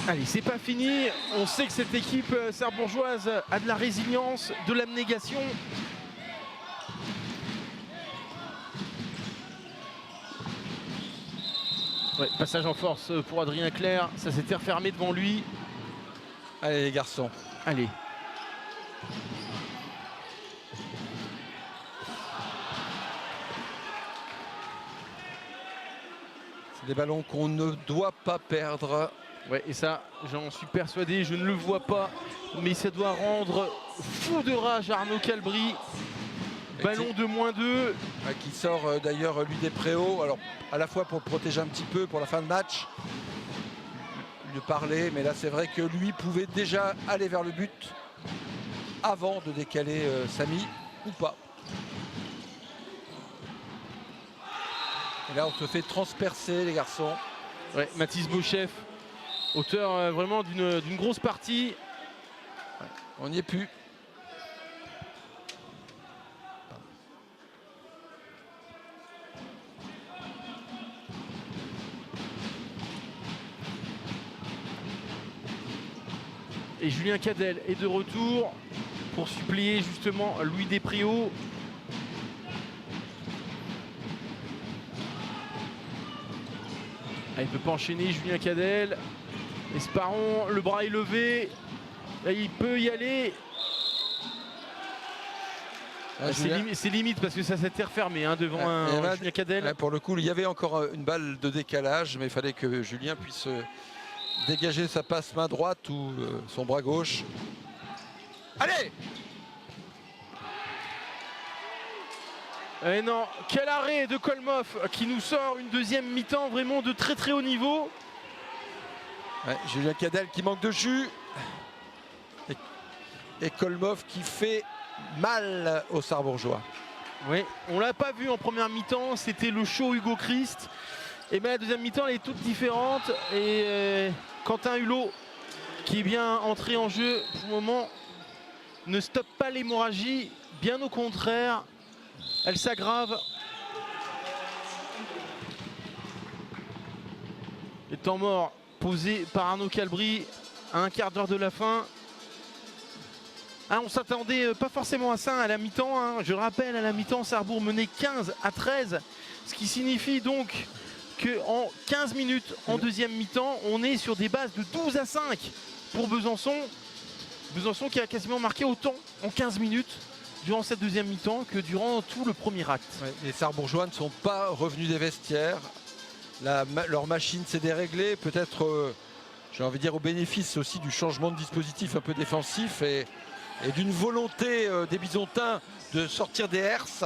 Allez, c'est pas fini. On sait que cette équipe sarrebourgeoise a de la résilience, de l'abnégation. Ouais, passage en force pour Adrien Clerc. Ça s'était refermé devant lui. Allez les garçons. Allez. C'est des ballons qu'on ne doit pas perdre. Ouais, et ça, j'en suis persuadé, je ne le vois pas, mais ça doit rendre fou de rage Arnaud Calbry. Ballon de -2. Qui sort d'ailleurs lui des préaux, alors à la fois pour le protéger un petit peu pour la fin de match, lui parler, mais là c'est vrai que lui pouvait déjà aller vers le but avant de décaler Samy, ou pas. Et là on se fait transpercer les garçons. Ouais, Mathis Beauchef, auteur vraiment d'une grosse partie. Ouais, on n'y est plus. Et Julien Cadel est de retour pour suppléer justement Louis Despréaux. Ah, il ne peut pas enchaîner Julien Cadel. Esparon, le bras est levé. Là, il peut y aller. Ah, c'est limite parce que ça s'était refermé devant Julien Cadel. Pour le coup, il y avait encore une balle de décalage, mais il fallait que Julien puisse dégager sa passe main droite ou son bras gauche. Allez! Et non, quel arrêt de Kolmov qui nous sort une deuxième mi-temps vraiment de très très haut niveau. Ouais, Julien Cadel qui manque de jus. Et Kolmov qui fait mal aux Sarrebourgeois. Oui, on l'a pas vu en première mi-temps, c'était le show Hugo Christ. Et bien la deuxième mi-temps elle est toute différente. Et Quentin Hulot qui est bien entré en jeu pour le moment ne stoppe pas l'hémorragie, bien au contraire. Elle s'aggrave. Le temps mort posé par Arnaud Calbry à un quart d'heure de la fin. On s'attendait pas forcément à ça à la mi-temps. Je rappelle, à la mi-temps, Sarrebourg menait 15-13. Ce qui signifie donc qu'en 15 minutes, en deuxième mi-temps, on est sur des bases de 12-5 pour Besançon. Besançon qui a quasiment marqué autant en 15 minutes durant cette deuxième mi-temps que durant tout le premier acte. Ouais, les Sarrebourgeois ne sont pas revenus des vestiaires. Leur machine s'est déréglée, peut-être, j'ai envie de dire, au bénéfice aussi du changement de dispositif un peu défensif et d'une volonté des Bisontins de sortir des herses.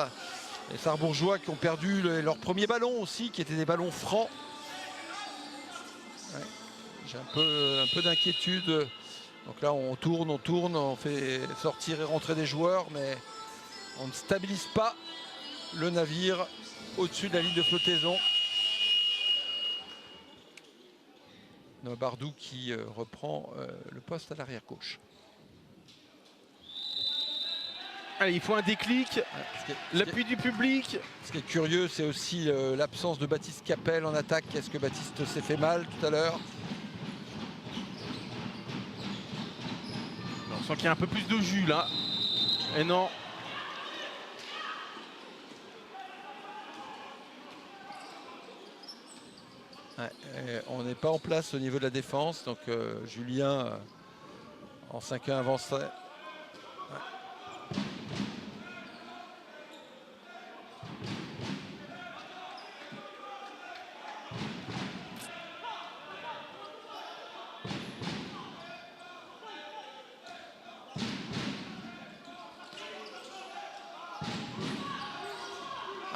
Les Sarrebourgeois qui ont perdu leur premier ballon aussi, qui étaient des ballons francs. Ouais, j'ai un peu d'inquiétude. Donc là on tourne, on fait sortir et rentrer des joueurs, mais on ne stabilise pas le navire au-dessus de la ligne de flottaison. Noah Bardou qui reprend le poste à l'arrière gauche. Allez, il faut un déclic, l'appui du public. Ce qui est curieux, c'est aussi l'absence de Baptiste Capel en attaque. Est-ce que Baptiste s'est fait mal tout à l'heure? On sent qu'il y a un peu plus de jus là. Et non. Ouais, on n'est pas en place au niveau de la défense. Donc Julien en 5-1 avancerait. Ouais.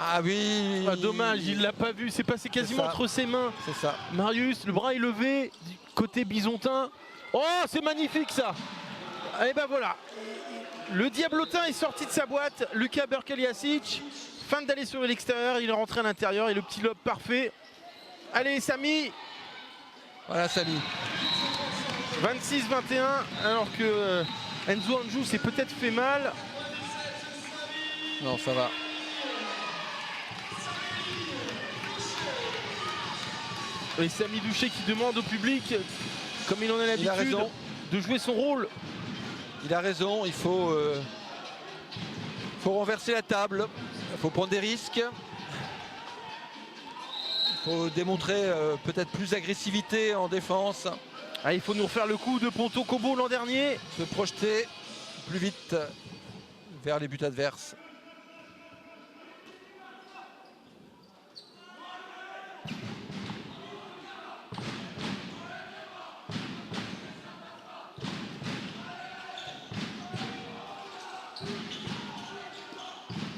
Ah oui. Ah, dommage, il l'a pas vu. C'est passé quasiment entre ses mains. C'est ça. Marius, le bras est levé du côté bisontin. Oh, c'est magnifique ça. Et ben voilà. Le diablotin est sorti de sa boîte. Luka Berkeliasic feinte d'aller sur l'extérieur. Il est rentré à l'intérieur et le petit lob parfait. Allez, Samy. Voilà, Samy. 26-21, alors que Enzo Anjou s'est peut-être fait mal. Non, ça va. Et Samy Douchet qui demande au public, comme il en a l'habitude, de jouer son rôle. Il a raison, il faut renverser la table, il faut prendre des risques. Il faut démontrer peut-être plus d'agressivité en défense. Ah, il faut nous refaire le coup de Ponto Combo l'an dernier. Se projeter plus vite vers les buts adverses.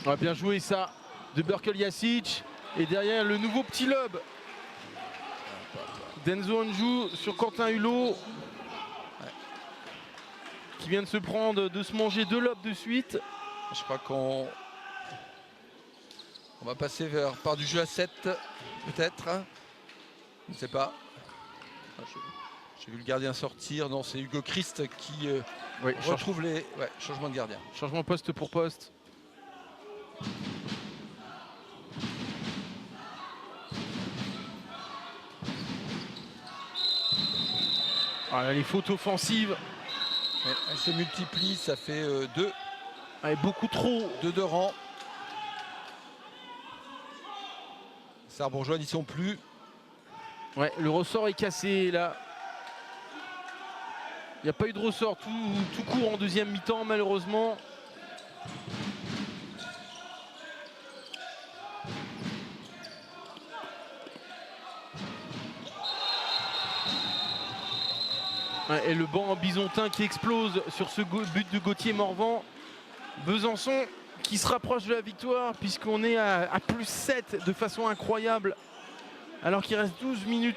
On va bien jouer ça de Berkeliasic. Et derrière le nouveau petit lob d'Enzo Anjou sur Quentin Hulot. Qui vient de se manger 2 lobes de suite. Je crois qu'on va passer par du jeu à 7 peut-être. Je ne sais pas. J'ai vu le gardien sortir. Non, c'est Hugo Christ qui retrouve les changements de gardien. Changement poste pour poste. Voilà, les fautes offensives. Elle se multiplie, ça fait 2. Beaucoup trop. 2 de rang. Sarrebourgeois n'y sont plus. Ouais, le ressort est cassé là. Il n'y a pas eu de ressort tout court en deuxième mi-temps malheureusement. Et le banc bisontin qui explose sur ce but de Gauthier Morvan. Besançon qui se rapproche de la victoire puisqu'on est à plus 7 de façon incroyable alors qu'il reste 12 minutes.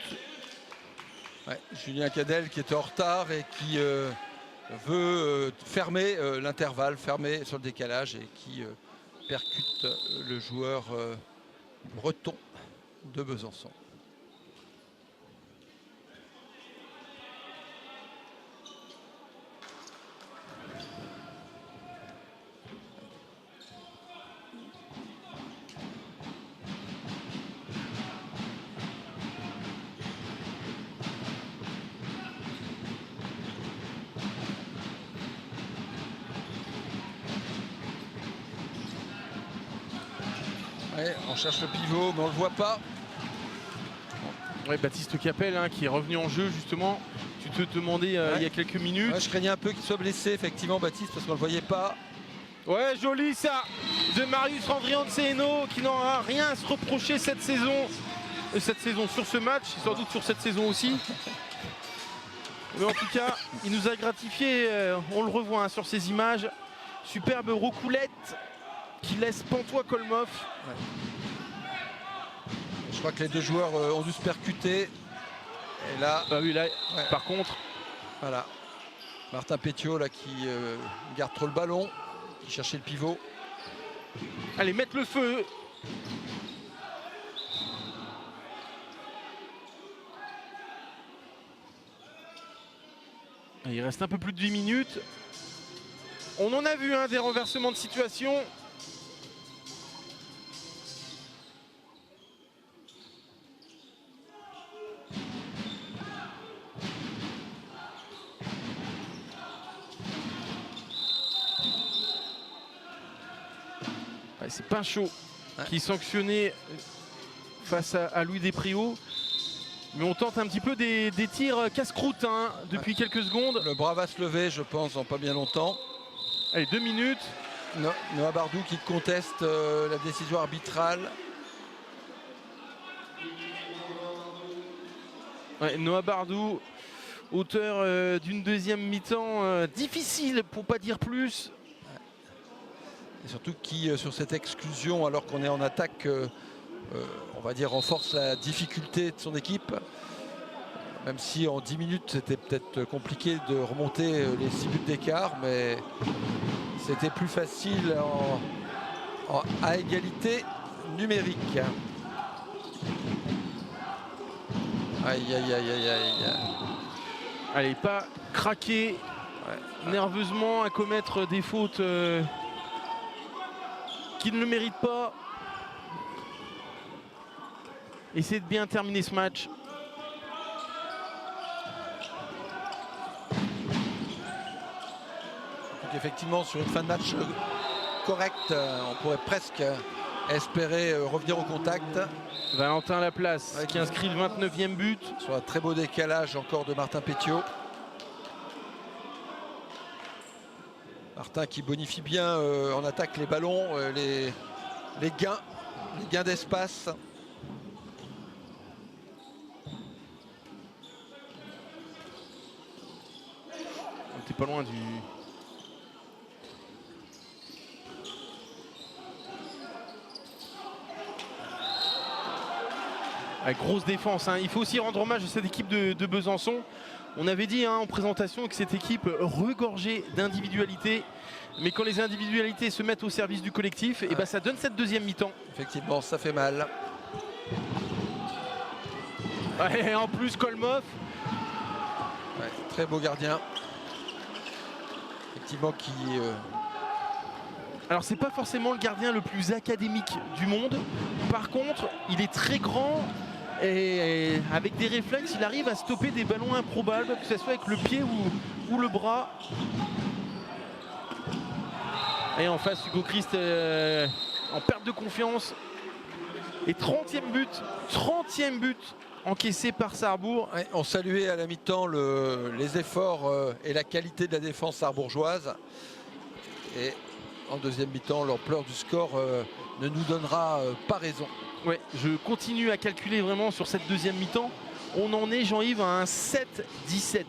Ouais, Julien Cadel qui était en retard et qui veut fermer l'intervalle, fermer sur le décalage et qui percute le joueur breton de Besançon. Ouais, on cherche le pivot, mais on ne le voit pas. Ouais, Baptiste Capel qui est revenu en jeu justement. Tu te demandais il y a quelques minutes. Ouais, je craignais un peu qu'il soit blessé effectivement Baptiste parce qu'on ne le voyait pas. Ouais, joli ça de Marius Andrianceno qui n'aura rien à se reprocher cette saison sur ce match, et sans doute sur cette saison aussi. Mais en tout cas, il nous a gratifié, on le revoit sur ces images. Superbe roucoulette qui laisse Pantois Kolmov. Ouais. Je crois que les deux joueurs ont dû se percuter. Et là, par contre, voilà, Martin Pétiot là qui garde trop le ballon, qui cherchait le pivot. Allez, mettre le feu. Il reste un peu plus de 8 minutes. On en a vu des renversements de situation. C'est Pinchot qui est sanctionné face à Louis Despréaux. Mais on tente un petit peu des tirs casse-croûte depuis quelques secondes. Le bras va se lever, je pense, dans pas bien longtemps. Allez, 2 minutes. Noah Bardou qui conteste la décision arbitrale. Ouais, Noah Bardou, auteur d'une deuxième mi-temps difficile pour pas dire plus. Et surtout qui, sur cette exclusion, alors qu'on est en attaque, on va dire, renforce la difficulté de son équipe. Même si en 10 minutes, c'était peut-être compliqué de remonter les 6 buts d'écart, mais c'était plus facile à égalité numérique. Aïe, aïe, aïe, aïe, aïe. Allez, pas craquer nerveusement à commettre des fautes qu'il ne mérite pas. Essayez de bien terminer ce match. Donc effectivement, sur une fin de match correcte, on pourrait presque espérer revenir au contact. Valentin Laplace qui inscrit le 29e but. Sur un très beau décalage encore de Martin Pétiot. Martin qui bonifie bien en attaque les ballons, les gains d'espace. On était pas loin du... grosse défense, hein. Il faut aussi rendre hommage à cette équipe de Besançon. On avait dit en présentation que cette équipe regorgeait d'individualités. Mais quand les individualités se mettent au service du collectif, et ben ça donne cette deuxième mi-temps. Effectivement, ça fait mal. Et en plus, Kolmov. Très beau gardien. Effectivement, qui... Alors, c'est pas forcément le gardien le plus académique du monde. Par contre, il est très grand. Et avec des réflexes, il arrive à stopper des ballons improbables, que ce soit avec le pied ou le bras. Et en face, Hugo Christ en perte de confiance. Et 30e but encaissé par Sarrebourg. Ouais, on saluait à la mi-temps les efforts et la qualité de la défense sarrebourgeoise. Et en deuxième mi-temps, l'ampleur du score ne nous donnera pas raison. Ouais, je continue à calculer vraiment sur cette deuxième mi-temps. On en est, Jean-Yves, à un 7-17.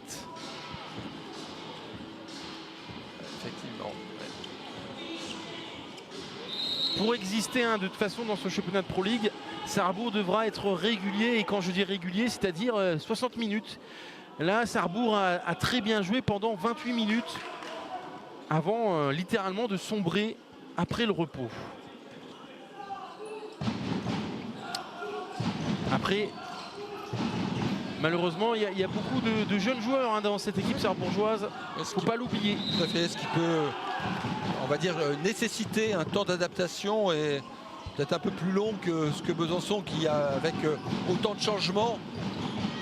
Effectivement. Pour exister de toute façon dans ce championnat de Pro League, Sarrebourg devra être régulier. Et quand je dis régulier, c'est-à-dire 60 minutes. Là, Sarrebourg a très bien joué pendant 28 minutes avant littéralement de sombrer après le repos. Après, malheureusement, il y a beaucoup de jeunes joueurs dans cette équipe sarrebourgeoise. Il ne faut pas l'oublier. Tout à fait, ce qui peut, on va dire, nécessiter un temps d'adaptation et peut-être un peu plus long que ce que Besançon, qui avec autant de changements,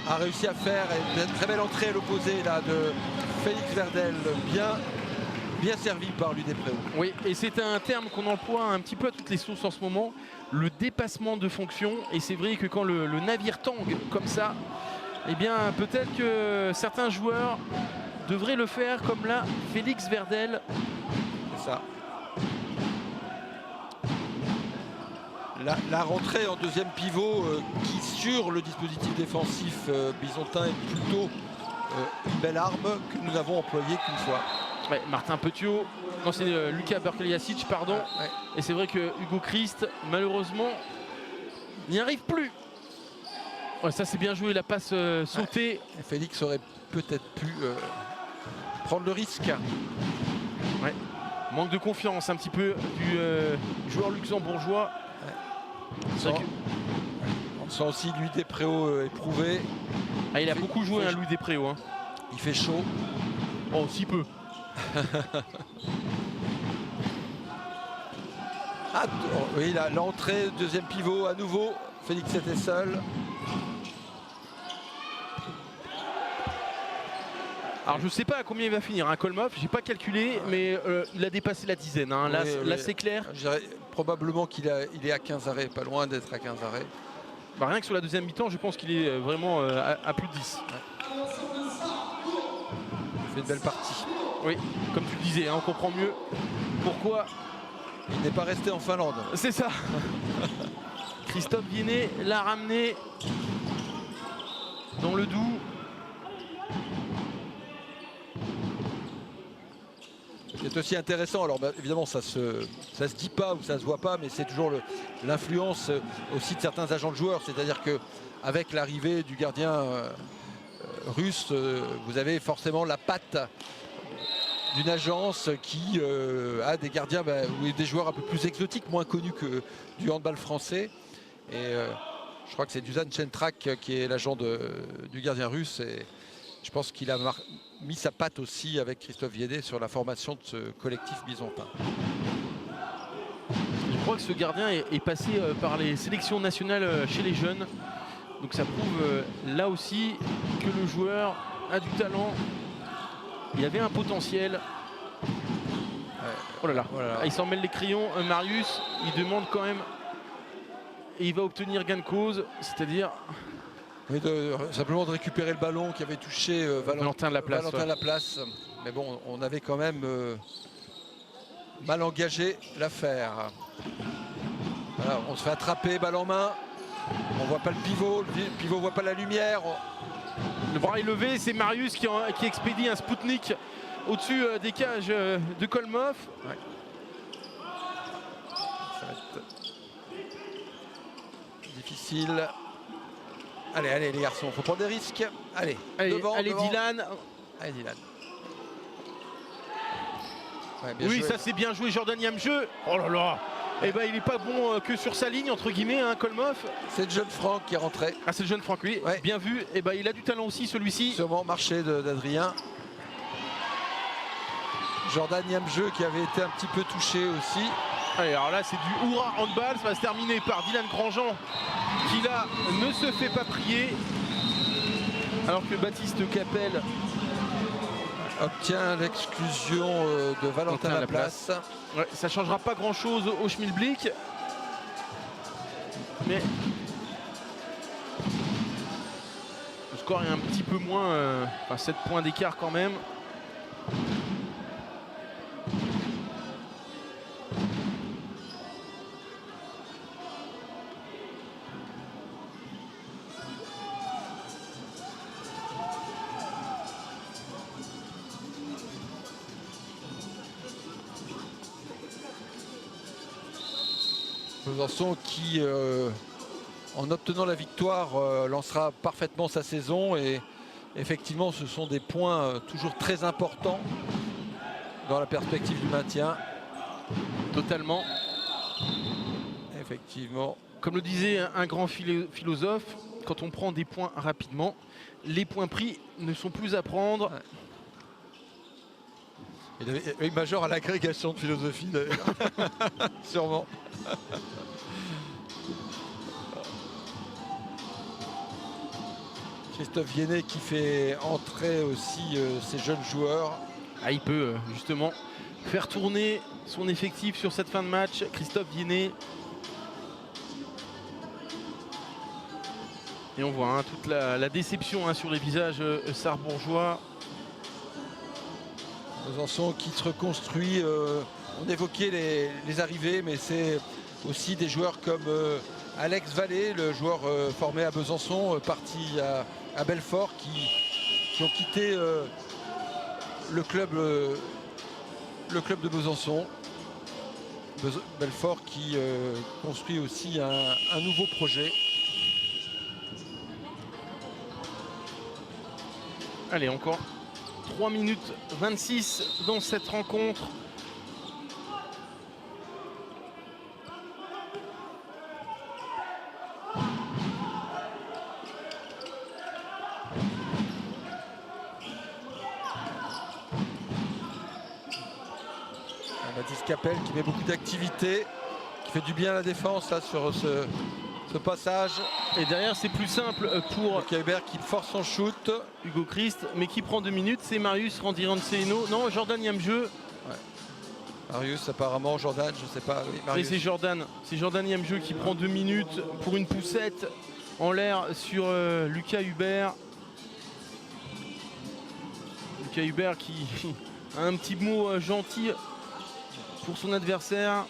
a réussi à faire. Et une très belle entrée à l'opposé là de Félix Verdel, bien servi par lui des Préaux. Oui, et c'est un terme qu'on emploie un petit peu à toutes les sources en ce moment, le dépassement de fonction. Et c'est vrai que quand le navire tangue comme ça, eh bien peut-être que certains joueurs devraient le faire comme là, Félix Verdel. C'est ça. La rentrée en deuxième pivot qui, sur le dispositif défensif bisontin, est plutôt une belle arme que nous n'avons employée qu'une fois. Ouais, Martin Petiot, non c'est Luka Berkeliasic, pardon. Ouais. Et c'est vrai que Hugo Christ, malheureusement, n'y arrive plus. Ouais, ça c'est bien joué, la passe sautée. Ouais. Félix aurait peut-être pu prendre le risque. Ouais. Manque de confiance un petit peu du joueur luxembourgeois. Ouais. On sent aussi Louis Despréaux éprouvé. Ah, il a beaucoup joué, Louis Despréaux. Hein. Il fait chaud. Oh, si peu. Oui, l'entrée, deuxième pivot à nouveau. Félix était seul. Alors je sais pas à combien il va finir, Kolmov, j'ai pas calculé, mais il a dépassé la dizaine. Hein. Là, oui, là c'est clair. Je dirais probablement qu'il est à 15 arrêts, pas loin d'être à 15 arrêts. Bah, rien que sur la deuxième mi-temps, je pense qu'il est vraiment à plus de 10. Ouais. Il fait une belle partie. Oui, comme tu le disais, hein, on comprend mieux pourquoi il n'est pas resté en Finlande. C'est ça. Christophe Viennet l'a ramené dans le Doubs. c'est aussi intéressant. Alors évidemment, ça se dit pas ou ça se voit pas, mais c'est toujours l'influence aussi de certains agents de joueurs. C'est-à-dire qu'avec l'arrivée du gardien russe, vous avez forcément la patte d'une agence qui a des gardiens ou des joueurs un peu plus exotiques, moins connus que du handball français. Et je crois que c'est Dusan Chentrak qui est l'agent du gardien russe. Et je pense qu'il a mis sa patte aussi avec Christophe Viédé sur la formation de ce collectif byzantin. Je crois que ce gardien est passé par les sélections nationales chez les jeunes. Donc ça prouve là aussi que le joueur a du talent. Il y avait un potentiel. Oh là là, il s'en mêle les crayons. Marius, il demande quand même. Et il va obtenir gain de cause, c'est-à-dire... simplement de récupérer le ballon qui avait touché Valentin Laplace. Mais bon, on avait quand même mal engagé l'affaire. Voilà, on se fait attraper, balle en main. On voit pas le pivot voit pas la lumière. Le bras est levé, c'est Marius qui expédie un Spoutnik au-dessus des cages de Kolmov. Ouais. Ça va être difficile. Allez les garçons, faut prendre des risques. Allez, devant. Dylan. Allez Dylan. Ouais, oui, joué. Ça c'est bien joué, Jordan Yamjeu. Oh là là. Eh ben, il n'est pas bon que sur sa ligne, entre guillemets, hein, Kolmov. C'est le jeune Franck qui est rentré. Ah, c'est le jeune Franck, oui. Ouais. Bien vu. Eh ben, il a du talent aussi, celui-ci. Sûrement marché d'Adrien. Jordan Yamjeu qui avait été un petit peu touché aussi. Allez, alors là, c'est du hurrah handball. Ça va se terminer par Dylan Grandjean qui, là, ne se fait pas prier. Alors que Baptiste Capel obtient l'exclusion de Valentin Laplace. Ouais, ça ne changera pas grand-chose au Schmilblick. Mais le score est un petit peu moins... 7 points d'écart quand même. Besançon qui, en obtenant la victoire, lancera parfaitement sa saison. Et effectivement, ce sont des points toujours très importants dans la perspective du maintien. Totalement. Effectivement. Comme le disait un grand philosophe, quand on prend des points rapidement, les points pris ne sont plus à prendre. Ouais. Il avait major à l'agrégation de philosophie d'ailleurs. Sûrement. Christophe Viédé qui fait entrer aussi ses jeunes joueurs. Ah, il peut justement faire tourner son effectif sur cette fin de match. Christophe Viédé. Et on voit toute la déception sur les visages sarrebourgeois. Besançon qui se reconstruit. On évoquait les arrivées, mais c'est aussi des joueurs comme Alex Vallée, le joueur formé à Besançon, parti à Belfort, qui ont quitté le club de Besançon. Belfort qui construit aussi un nouveau projet. Allez, encore 3 minutes 26 dans cette rencontre. Baptiste Capel qui met beaucoup d'activité, qui fait du bien à la défense là, sur ce passage. Et derrière c'est plus simple pour Lucas Hubert qui force son shoot. Hugo Christ, mais qui prend 2 minutes, c'est Marius Randiranceino. Non, Jordan Yamjeu. Ouais. Marius apparemment, Jordan, je sais pas. Oui, Marius. Et c'est Jordan Yamjeu qui prend 2 minutes pour une poussette en l'air sur Lucas Hubert. Lucas Hubert qui a un petit mot gentil pour son adversaire.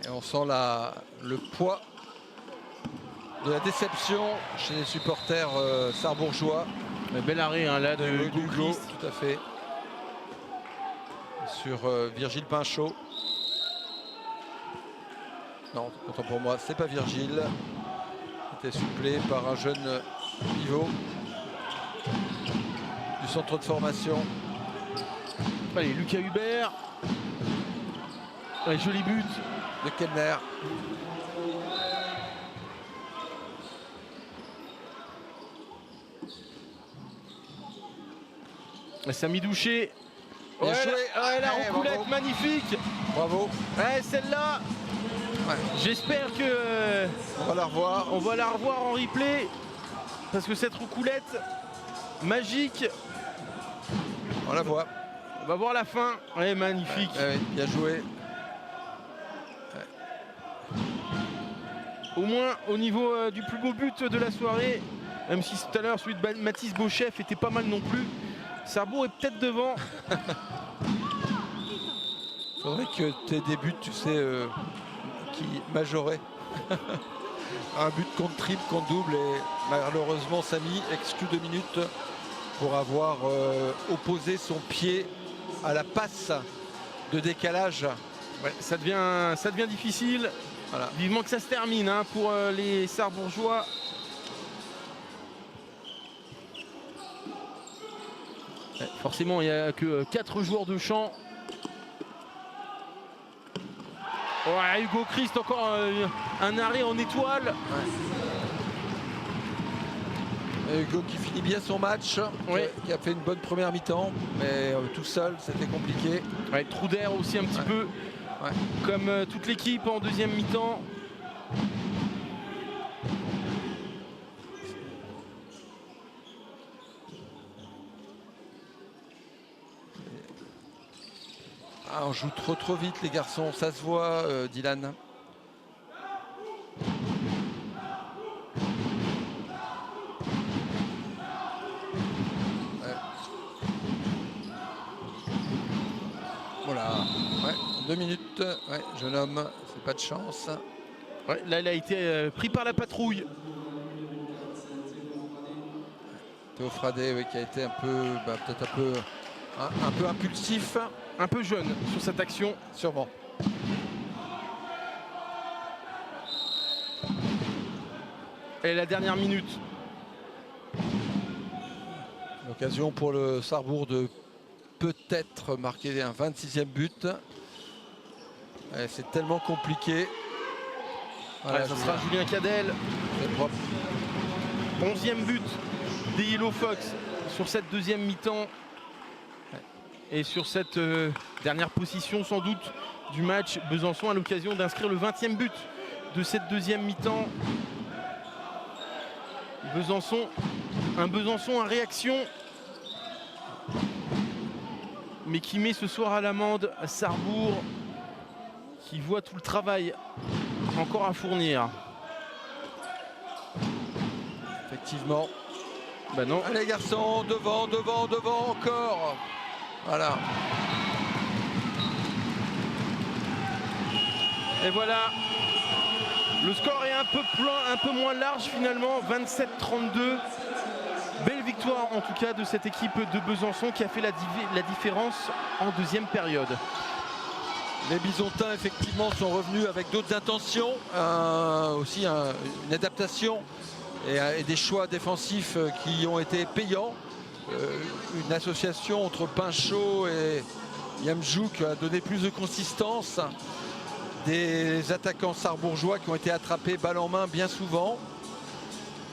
Et on sent le poids de la déception chez les supporters sarrebourgeois. Un bel arrêt hein, là de Hugo, tout à fait. Sur Virgile Pinchot. Non, autant pour moi, c'est pas Virgile. Il était supplé par un jeune pivot du centre de formation. Allez, Lucas Hubert. Allez, joli but de Kellner. Samy Douché. Ouais, la roucoulette magnifique. Bravo. Ouais, celle-là. Ouais. J'espère que on va la revoir. On va la revoir en replay. Parce que cette roucoulette magique. On la voit. On va voir la fin. Ouais, magnifique. Ouais, bien joué. Ouais. Au moins au niveau du plus beau but de la soirée. Même si tout à l'heure celui de Mathis Beauchef était pas mal non plus. Sarrebourg est peut-être devant. Faudrait que tes débuts, tu sais, qui majoraient. Un but contre triple, contre double. Et malheureusement, Samy exclut 2 minutes pour avoir opposé son pied à la passe de décalage. Ouais, ça devient difficile. Voilà. Vivement que ça se termine hein, pour les Sarrebourgeois. Forcément, il n'y a que 4 joueurs de champ. Ouais, Hugo Christ, encore un arrêt en étoile. Ouais. Hugo qui finit bien son match, ouais. Qui a fait une bonne première mi-temps, mais tout seul, c'était compliqué. Ouais, trou d'air aussi un petit peu, ouais. Comme toute l'équipe en deuxième mi-temps. Ah, on joue trop vite les garçons, ça se voit Dylan. Ouais. Voilà, ouais, 2 minutes, ouais, jeune homme, c'est pas de chance. Ouais, là il a été pris par la patrouille. Théo Fradet, ouais, qui a été un peu, peut-être un peu impulsif. Un peu jeune sur cette action. Sûrement. Et la dernière minute. L'occasion pour le Sarrebourg de peut-être marquer un 26e but. C'est tellement compliqué. Voilà, ça sera Julien Cadel. 11e but des Yellow Fox sur cette deuxième mi-temps. Et sur cette dernière position sans doute du match, Besançon a l'occasion d'inscrire le 20e but de cette deuxième mi-temps. Un Besançon en réaction, mais qui met ce soir à l'amende à Sarrebourg, qui voit tout le travail encore à fournir. Effectivement. Ben non. Allez garçons, devant encore. Voilà. Et voilà. Le score est un peu moins large finalement, 27-32. Belle victoire en tout cas de cette équipe de Besançon qui a fait la différence en deuxième période. Les Bisontins effectivement sont revenus avec d'autres intentions, aussi une adaptation et des choix défensifs qui ont été payants. Une association entre Pinchot et Yamjouk a donné plus de consistance. Des attaquants sarrebourgeois qui ont été attrapés balle en main bien souvent.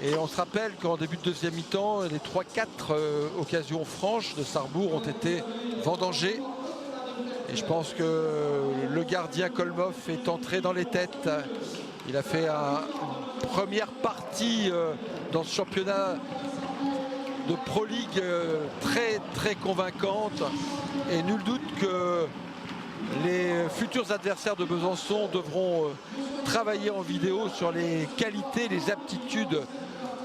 Et on se rappelle qu'en début de deuxième mi-temps, les 3-4 occasions franches de Sarrebourg ont été vendangées. Et je pense que le gardien Kolmov est entré dans les têtes. Il a fait une première partie dans ce championnat de Pro League très convaincante. Et nul doute que les futurs adversaires de Besançon devront travailler en vidéo sur les qualités, les aptitudes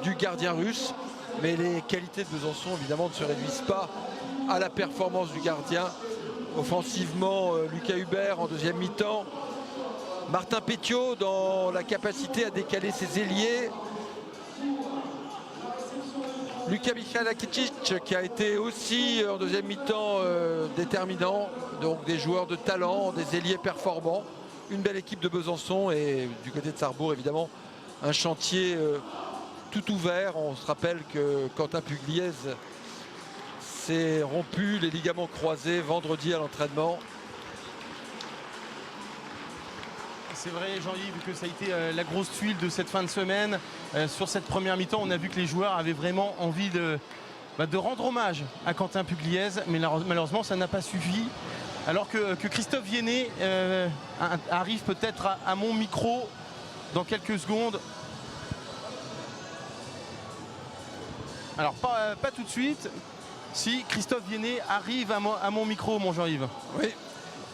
du gardien russe. Mais les qualités de Besançon évidemment ne se réduisent pas à la performance du gardien. Offensivement, Lucas Hubert en deuxième mi-temps Martin Petiot dans la capacité à décaler ses ailiers. Luka Michalakicic qui a été aussi en deuxième mi-temps déterminant. Donc des joueurs de talent, des ailiers performants. Une belle équipe de Besançon et du côté de Sarrebourg évidemment un chantier tout ouvert. On se rappelle que Quentin Pugliese s'est rompu les ligaments croisés vendredi à l'entraînement. C'est vrai Jean-Yves que ça a été la grosse tuile de cette fin de semaine. Sur cette première mi-temps, on a vu que les joueurs avaient vraiment envie de rendre hommage à Quentin Pugliese, mais malheureusement ça n'a pas suffi. Alors que Christophe Viennet arrive peut-être à mon micro dans quelques secondes. Alors pas tout de suite. Si Christophe Viennet arrive à mon micro, mon Jean-Yves. Oui.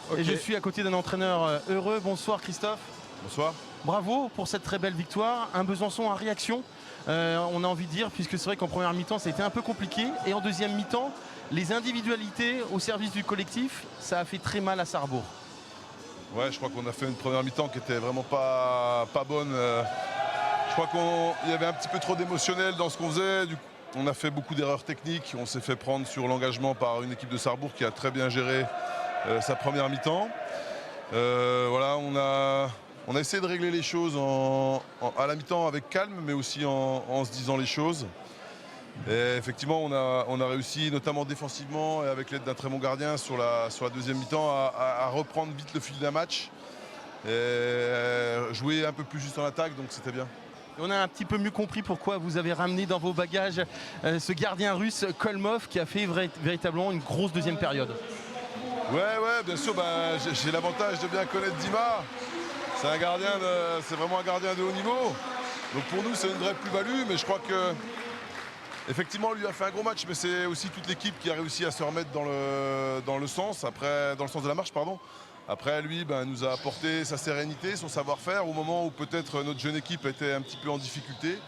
Okay. Et je suis à côté d'un entraîneur heureux. Bonsoir Christophe. Bonsoir. Bravo pour cette très belle victoire. Un Besançon en réaction, on a envie de dire, puisque c'est vrai qu'en première mi-temps ça a été un peu compliqué. Et en deuxième mi-temps, les individualités au service du collectif, ça a fait très mal à Sarrebourg. Ouais, je crois qu'on a fait une première mi-temps qui était vraiment pas bonne. Je crois qu'il y avait un petit peu trop d'émotionnel dans ce qu'on faisait. Du coup, on a fait beaucoup d'erreurs techniques. On s'est fait prendre sur l'engagement par une équipe de Sarrebourg qui a très bien géré sa première mi-temps. Voilà, on a essayé de régler les choses à la mi-temps avec calme, mais aussi en se disant les choses. Et effectivement, on a réussi, notamment défensivement et avec l'aide d'un très bon gardien sur la deuxième mi-temps, à reprendre vite le fil d'un match et jouer un peu plus juste en attaque, donc c'était bien. Et on a un petit peu mieux compris pourquoi vous avez ramené dans vos bagages ce gardien russe Kolmov qui a fait véritablement une grosse deuxième période. Ouais, bien sûr, j'ai l'avantage de bien connaître Dima. C'est vraiment un gardien de haut niveau. Donc pour nous, c'est une vraie plus-value, mais je crois que effectivement, lui a fait un gros match, mais c'est aussi toute l'équipe qui a réussi à se remettre dans le sens de la marche, pardon. Après, lui, nous a apporté sa sérénité, son savoir-faire au moment où peut-être notre jeune équipe était un petit peu en difficulté.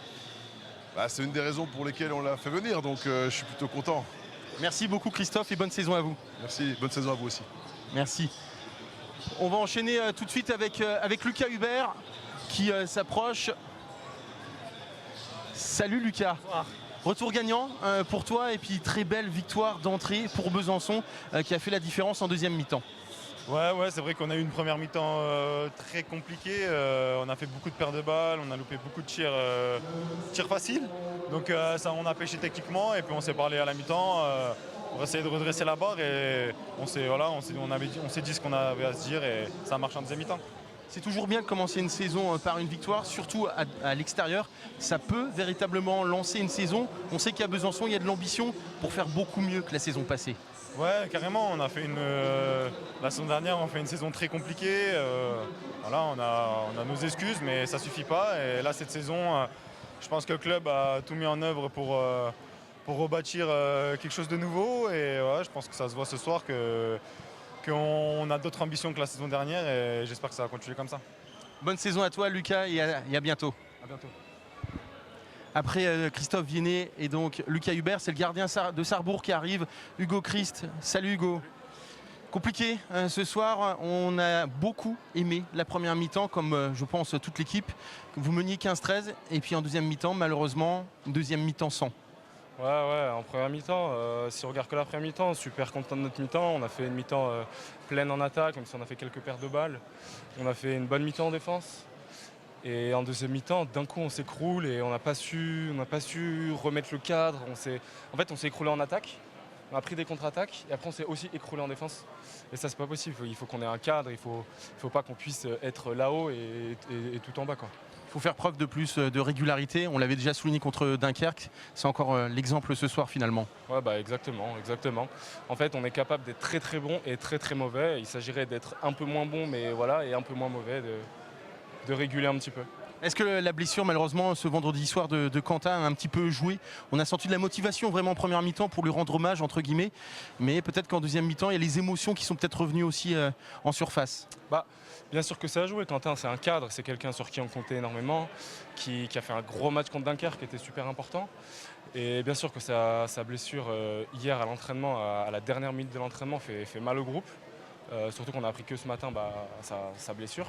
C'est une des raisons pour lesquelles on l'a fait venir, donc je suis plutôt content. Merci beaucoup Christophe et bonne saison à vous. Merci, bonne saison à vous aussi. Merci. On va enchaîner tout de suite avec Lucas Hubert qui s'approche. Salut Lucas. Bonsoir. Retour gagnant pour toi et puis très belle victoire d'entrée pour Besançon qui a fait la différence en deuxième mi-temps. Ouais, c'est vrai qu'on a eu une première mi-temps très compliquée. On a fait beaucoup de pertes de balles, on a loupé beaucoup de tirs faciles. Donc ça, on a pêché techniquement et puis on s'est parlé à la mi-temps pour essayer de redresser la barre et on s'est dit ce qu'on avait à se dire et ça marche en deuxième mi-temps. C'est toujours bien de commencer une saison par une victoire, surtout à l'extérieur. Ça peut véritablement lancer une saison. On sait qu'à Besançon, il y a de l'ambition pour faire beaucoup mieux que la saison passée. Ouais, carrément. On a fait la saison dernière, on a fait une saison très compliquée. Voilà, on a nos excuses, mais ça suffit pas. Et là, cette saison, je pense que le club a tout mis en œuvre pour rebâtir quelque chose de nouveau. Et ouais, je pense que ça se voit ce soir qu'on a d'autres ambitions que la saison dernière et j'espère que ça va continuer comme ça. Bonne saison à toi Lucas et à bientôt. À bientôt. Après Christophe Viennet et donc Lucas Hubert, c'est le gardien de Sarrebourg qui arrive, Hugo Christ. Salut Hugo. Compliqué ce soir, on a beaucoup aimé la première mi-temps comme je pense toute l'équipe. Vous meniez 15-13 et puis en deuxième mi-temps malheureusement, deuxième mi-temps sans. Ouais, en première mi-temps, si on regarde que la première mi-temps, super content de notre mi-temps. On a fait une mi-temps pleine en attaque, même si on a fait quelques pertes de balles. On a fait une bonne mi-temps en défense. Et en deuxième mi-temps, d'un coup, on s'écroule et on n'a pas su remettre le cadre. On s'est écroulé en attaque. On a pris des contre-attaques et après on s'est aussi écroulé en défense. Et ça, c'est pas possible. Il faut qu'on ait un cadre. Il faut pas qu'on puisse être là-haut et tout en bas, quoi. Il faut faire preuve de plus de régularité. On l'avait déjà souligné contre Dunkerque. C'est encore l'exemple ce soir finalement. Ouais, exactement. En fait, on est capable d'être très très bon et très très mauvais. Il s'agirait d'être un peu moins bon, mais voilà, et un peu moins mauvais, de réguler un petit peu. Est-ce que la blessure, malheureusement, ce vendredi soir de Quentin a un petit peu joué? On a senti de la motivation vraiment en première mi-temps pour lui rendre hommage, entre guillemets. Mais peut-être qu'en deuxième mi-temps, il y a les émotions qui sont peut-être revenues aussi en surface. Bien sûr que ça a joué. Quentin, c'est un cadre, c'est quelqu'un sur qui on comptait énormément, qui a fait un gros match contre Dunkerque qui était super important. Et bien sûr que sa blessure hier à l'entraînement, à la dernière minute de l'entraînement, fait mal au groupe. Surtout qu'on a appris que ce matin sa blessure.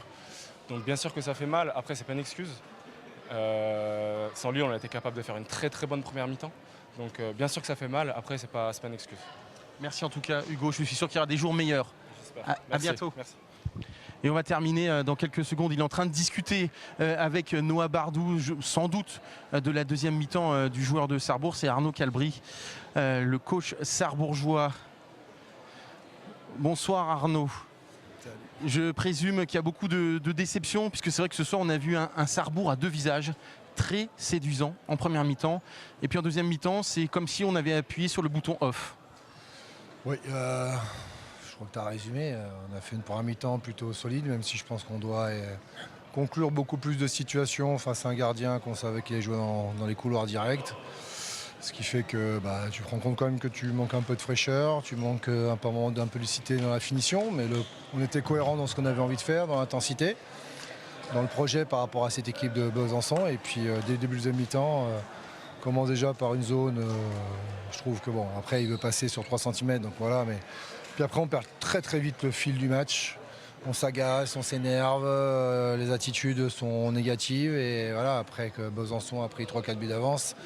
Donc bien sûr que ça fait mal. Après, c'est pas une excuse. Sans lui, on a été capable de faire une très très bonne première mi-temps. Donc bien sûr que ça fait mal. Après, c'est pas une excuse. Merci en tout cas, Hugo. Je suis sûr qu'il y aura des jours meilleurs. À bientôt. Merci. Et on va terminer dans quelques secondes. Il est en train de discuter avec Noah Bardou, sans doute de la deuxième mi-temps du joueur de Sarrebourg. C'est Arnaud Calbry, le coach sarrebourgeois. Bonsoir Arnaud. Salut. Je présume qu'il y a beaucoup de déceptions, puisque c'est vrai que ce soir on a vu un Sarrebourg à deux visages, très séduisant en première mi-temps. Et puis en deuxième mi-temps, c'est comme si on avait appuyé sur le bouton off. Oui, je crois que tu as résumé. On a fait une première mi-temps plutôt solide, même si je pense qu'on doit conclure beaucoup plus de situations face à un gardien qu'on savait qu'il allait jouer dans les couloirs directs. Ce qui fait que tu te rends compte quand même que tu manques un peu de fraîcheur, tu manques un peu de lucidité dans la finition, mais on était cohérent dans ce qu'on avait envie de faire, dans l'intensité, dans le projet par rapport à cette équipe de Besançon. Et puis dès le début de deuxième mi-temps, on commence déjà par une zone, je trouve que après il veut passer sur 3 cm, donc voilà, mais puis après on perd très très vite le fil du match. On s'agace, on s'énerve, les attitudes sont négatives et voilà, après que Besançon a pris 3-4 buts d'avance,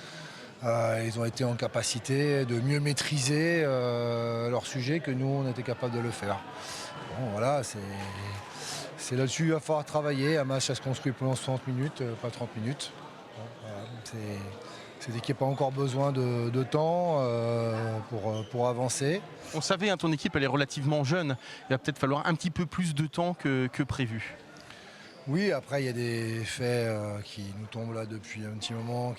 ils ont été en capacité de mieux maîtriser leur sujet que nous on était capable de le faire. Bon voilà, c'est là-dessus qu'il va falloir travailler. Un match ça se construit pendant 60 minutes, pas 30 minutes. Bon, voilà, cette équipe a encore besoin de temps pour avancer. On savait, ton équipe elle est relativement jeune, il va peut-être falloir un petit peu plus de temps que prévu. Oui, après il y a des faits qui nous tombent là depuis un petit moment,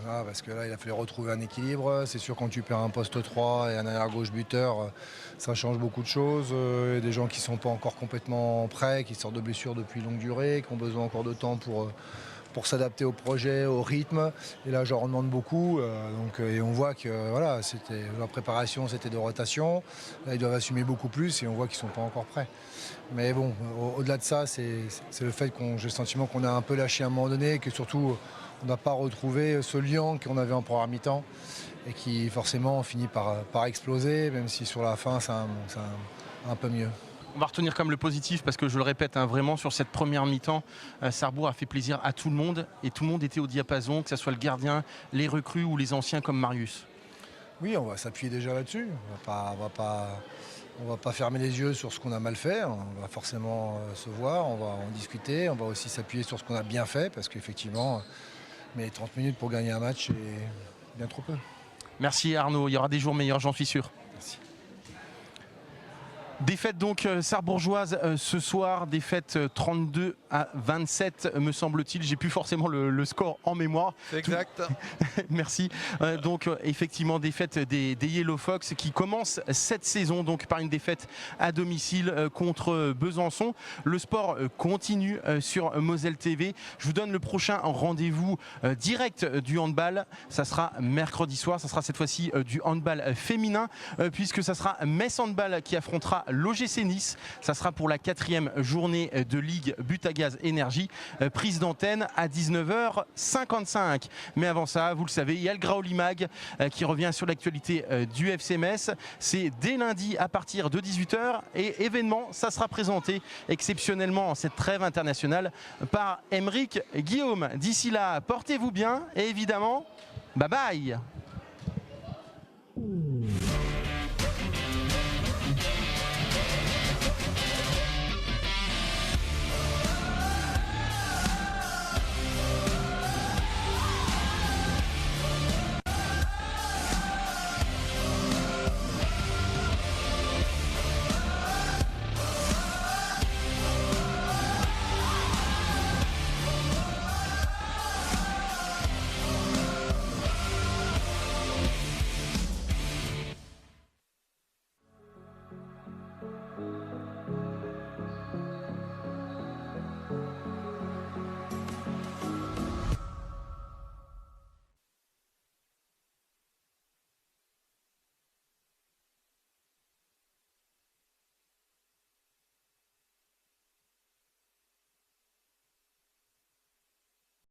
parce que là il a fallu retrouver un équilibre. C'est sûr quand tu perds un poste 3 et un arrière-gauche buteur, ça change beaucoup de choses. Il y a des gens qui ne sont pas encore complètement prêts, qui sortent de blessures depuis longue durée, qui ont besoin encore de temps pour s'adapter au projet, au rythme. Et là, je leur demande beaucoup. Et on voit que leur préparation, c'était de rotation. Là, ils doivent assumer beaucoup plus et on voit qu'ils ne sont pas encore prêts. Mais bon, au-delà de ça, c'est le fait j'ai le sentiment qu'on a un peu lâché à un moment donné et que surtout, on n'a pas retrouvé ce lien qu'on avait en première mi-temps et qui forcément finit par exploser, même si sur la fin, c'est un peu mieux. On va retenir comme le positif parce que je le répète, vraiment sur cette première mi-temps, Sarrebourg a fait plaisir à tout le monde et tout le monde était au diapason, que ce soit le gardien, les recrues ou les anciens comme Marius. Oui, on va s'appuyer déjà là-dessus. On va pas fermer les yeux sur ce qu'on a mal fait. On va forcément se voir, on va en discuter. On va aussi s'appuyer sur ce qu'on a bien fait parce qu'effectivement, mais 30 minutes pour gagner un match, c'est bien trop peu. Merci Arnaud, il y aura des jours meilleurs, j'en suis sûr. Merci. Défaite donc sarrebourgeoise ce soir, défaite 32-27 me semble-t-il. J'ai plus forcément le score en mémoire. C'est exact. Merci. Donc effectivement défaite des Yellow Fox qui commence cette saison donc par une défaite à domicile contre Besançon. Le sport continue sur Moselle TV. Je vous donne le prochain rendez-vous direct du handball. Ça sera mercredi soir. Ça sera cette fois-ci du handball féminin puisque ça sera Metz Handball qui affrontera l'OGC Nice. Ça sera pour la 4e journée de Ligue Butagaz Énergie. Prise d'antenne à 19h55. Mais avant ça, vous le savez, il y a le Graoli Mag qui revient sur l'actualité du FC Metz. C'est dès lundi à partir de 18h. Et événement, ça sera présenté exceptionnellement en cette trêve internationale par Aymeric Guillaume. D'ici là, portez-vous bien et évidemment, bye bye.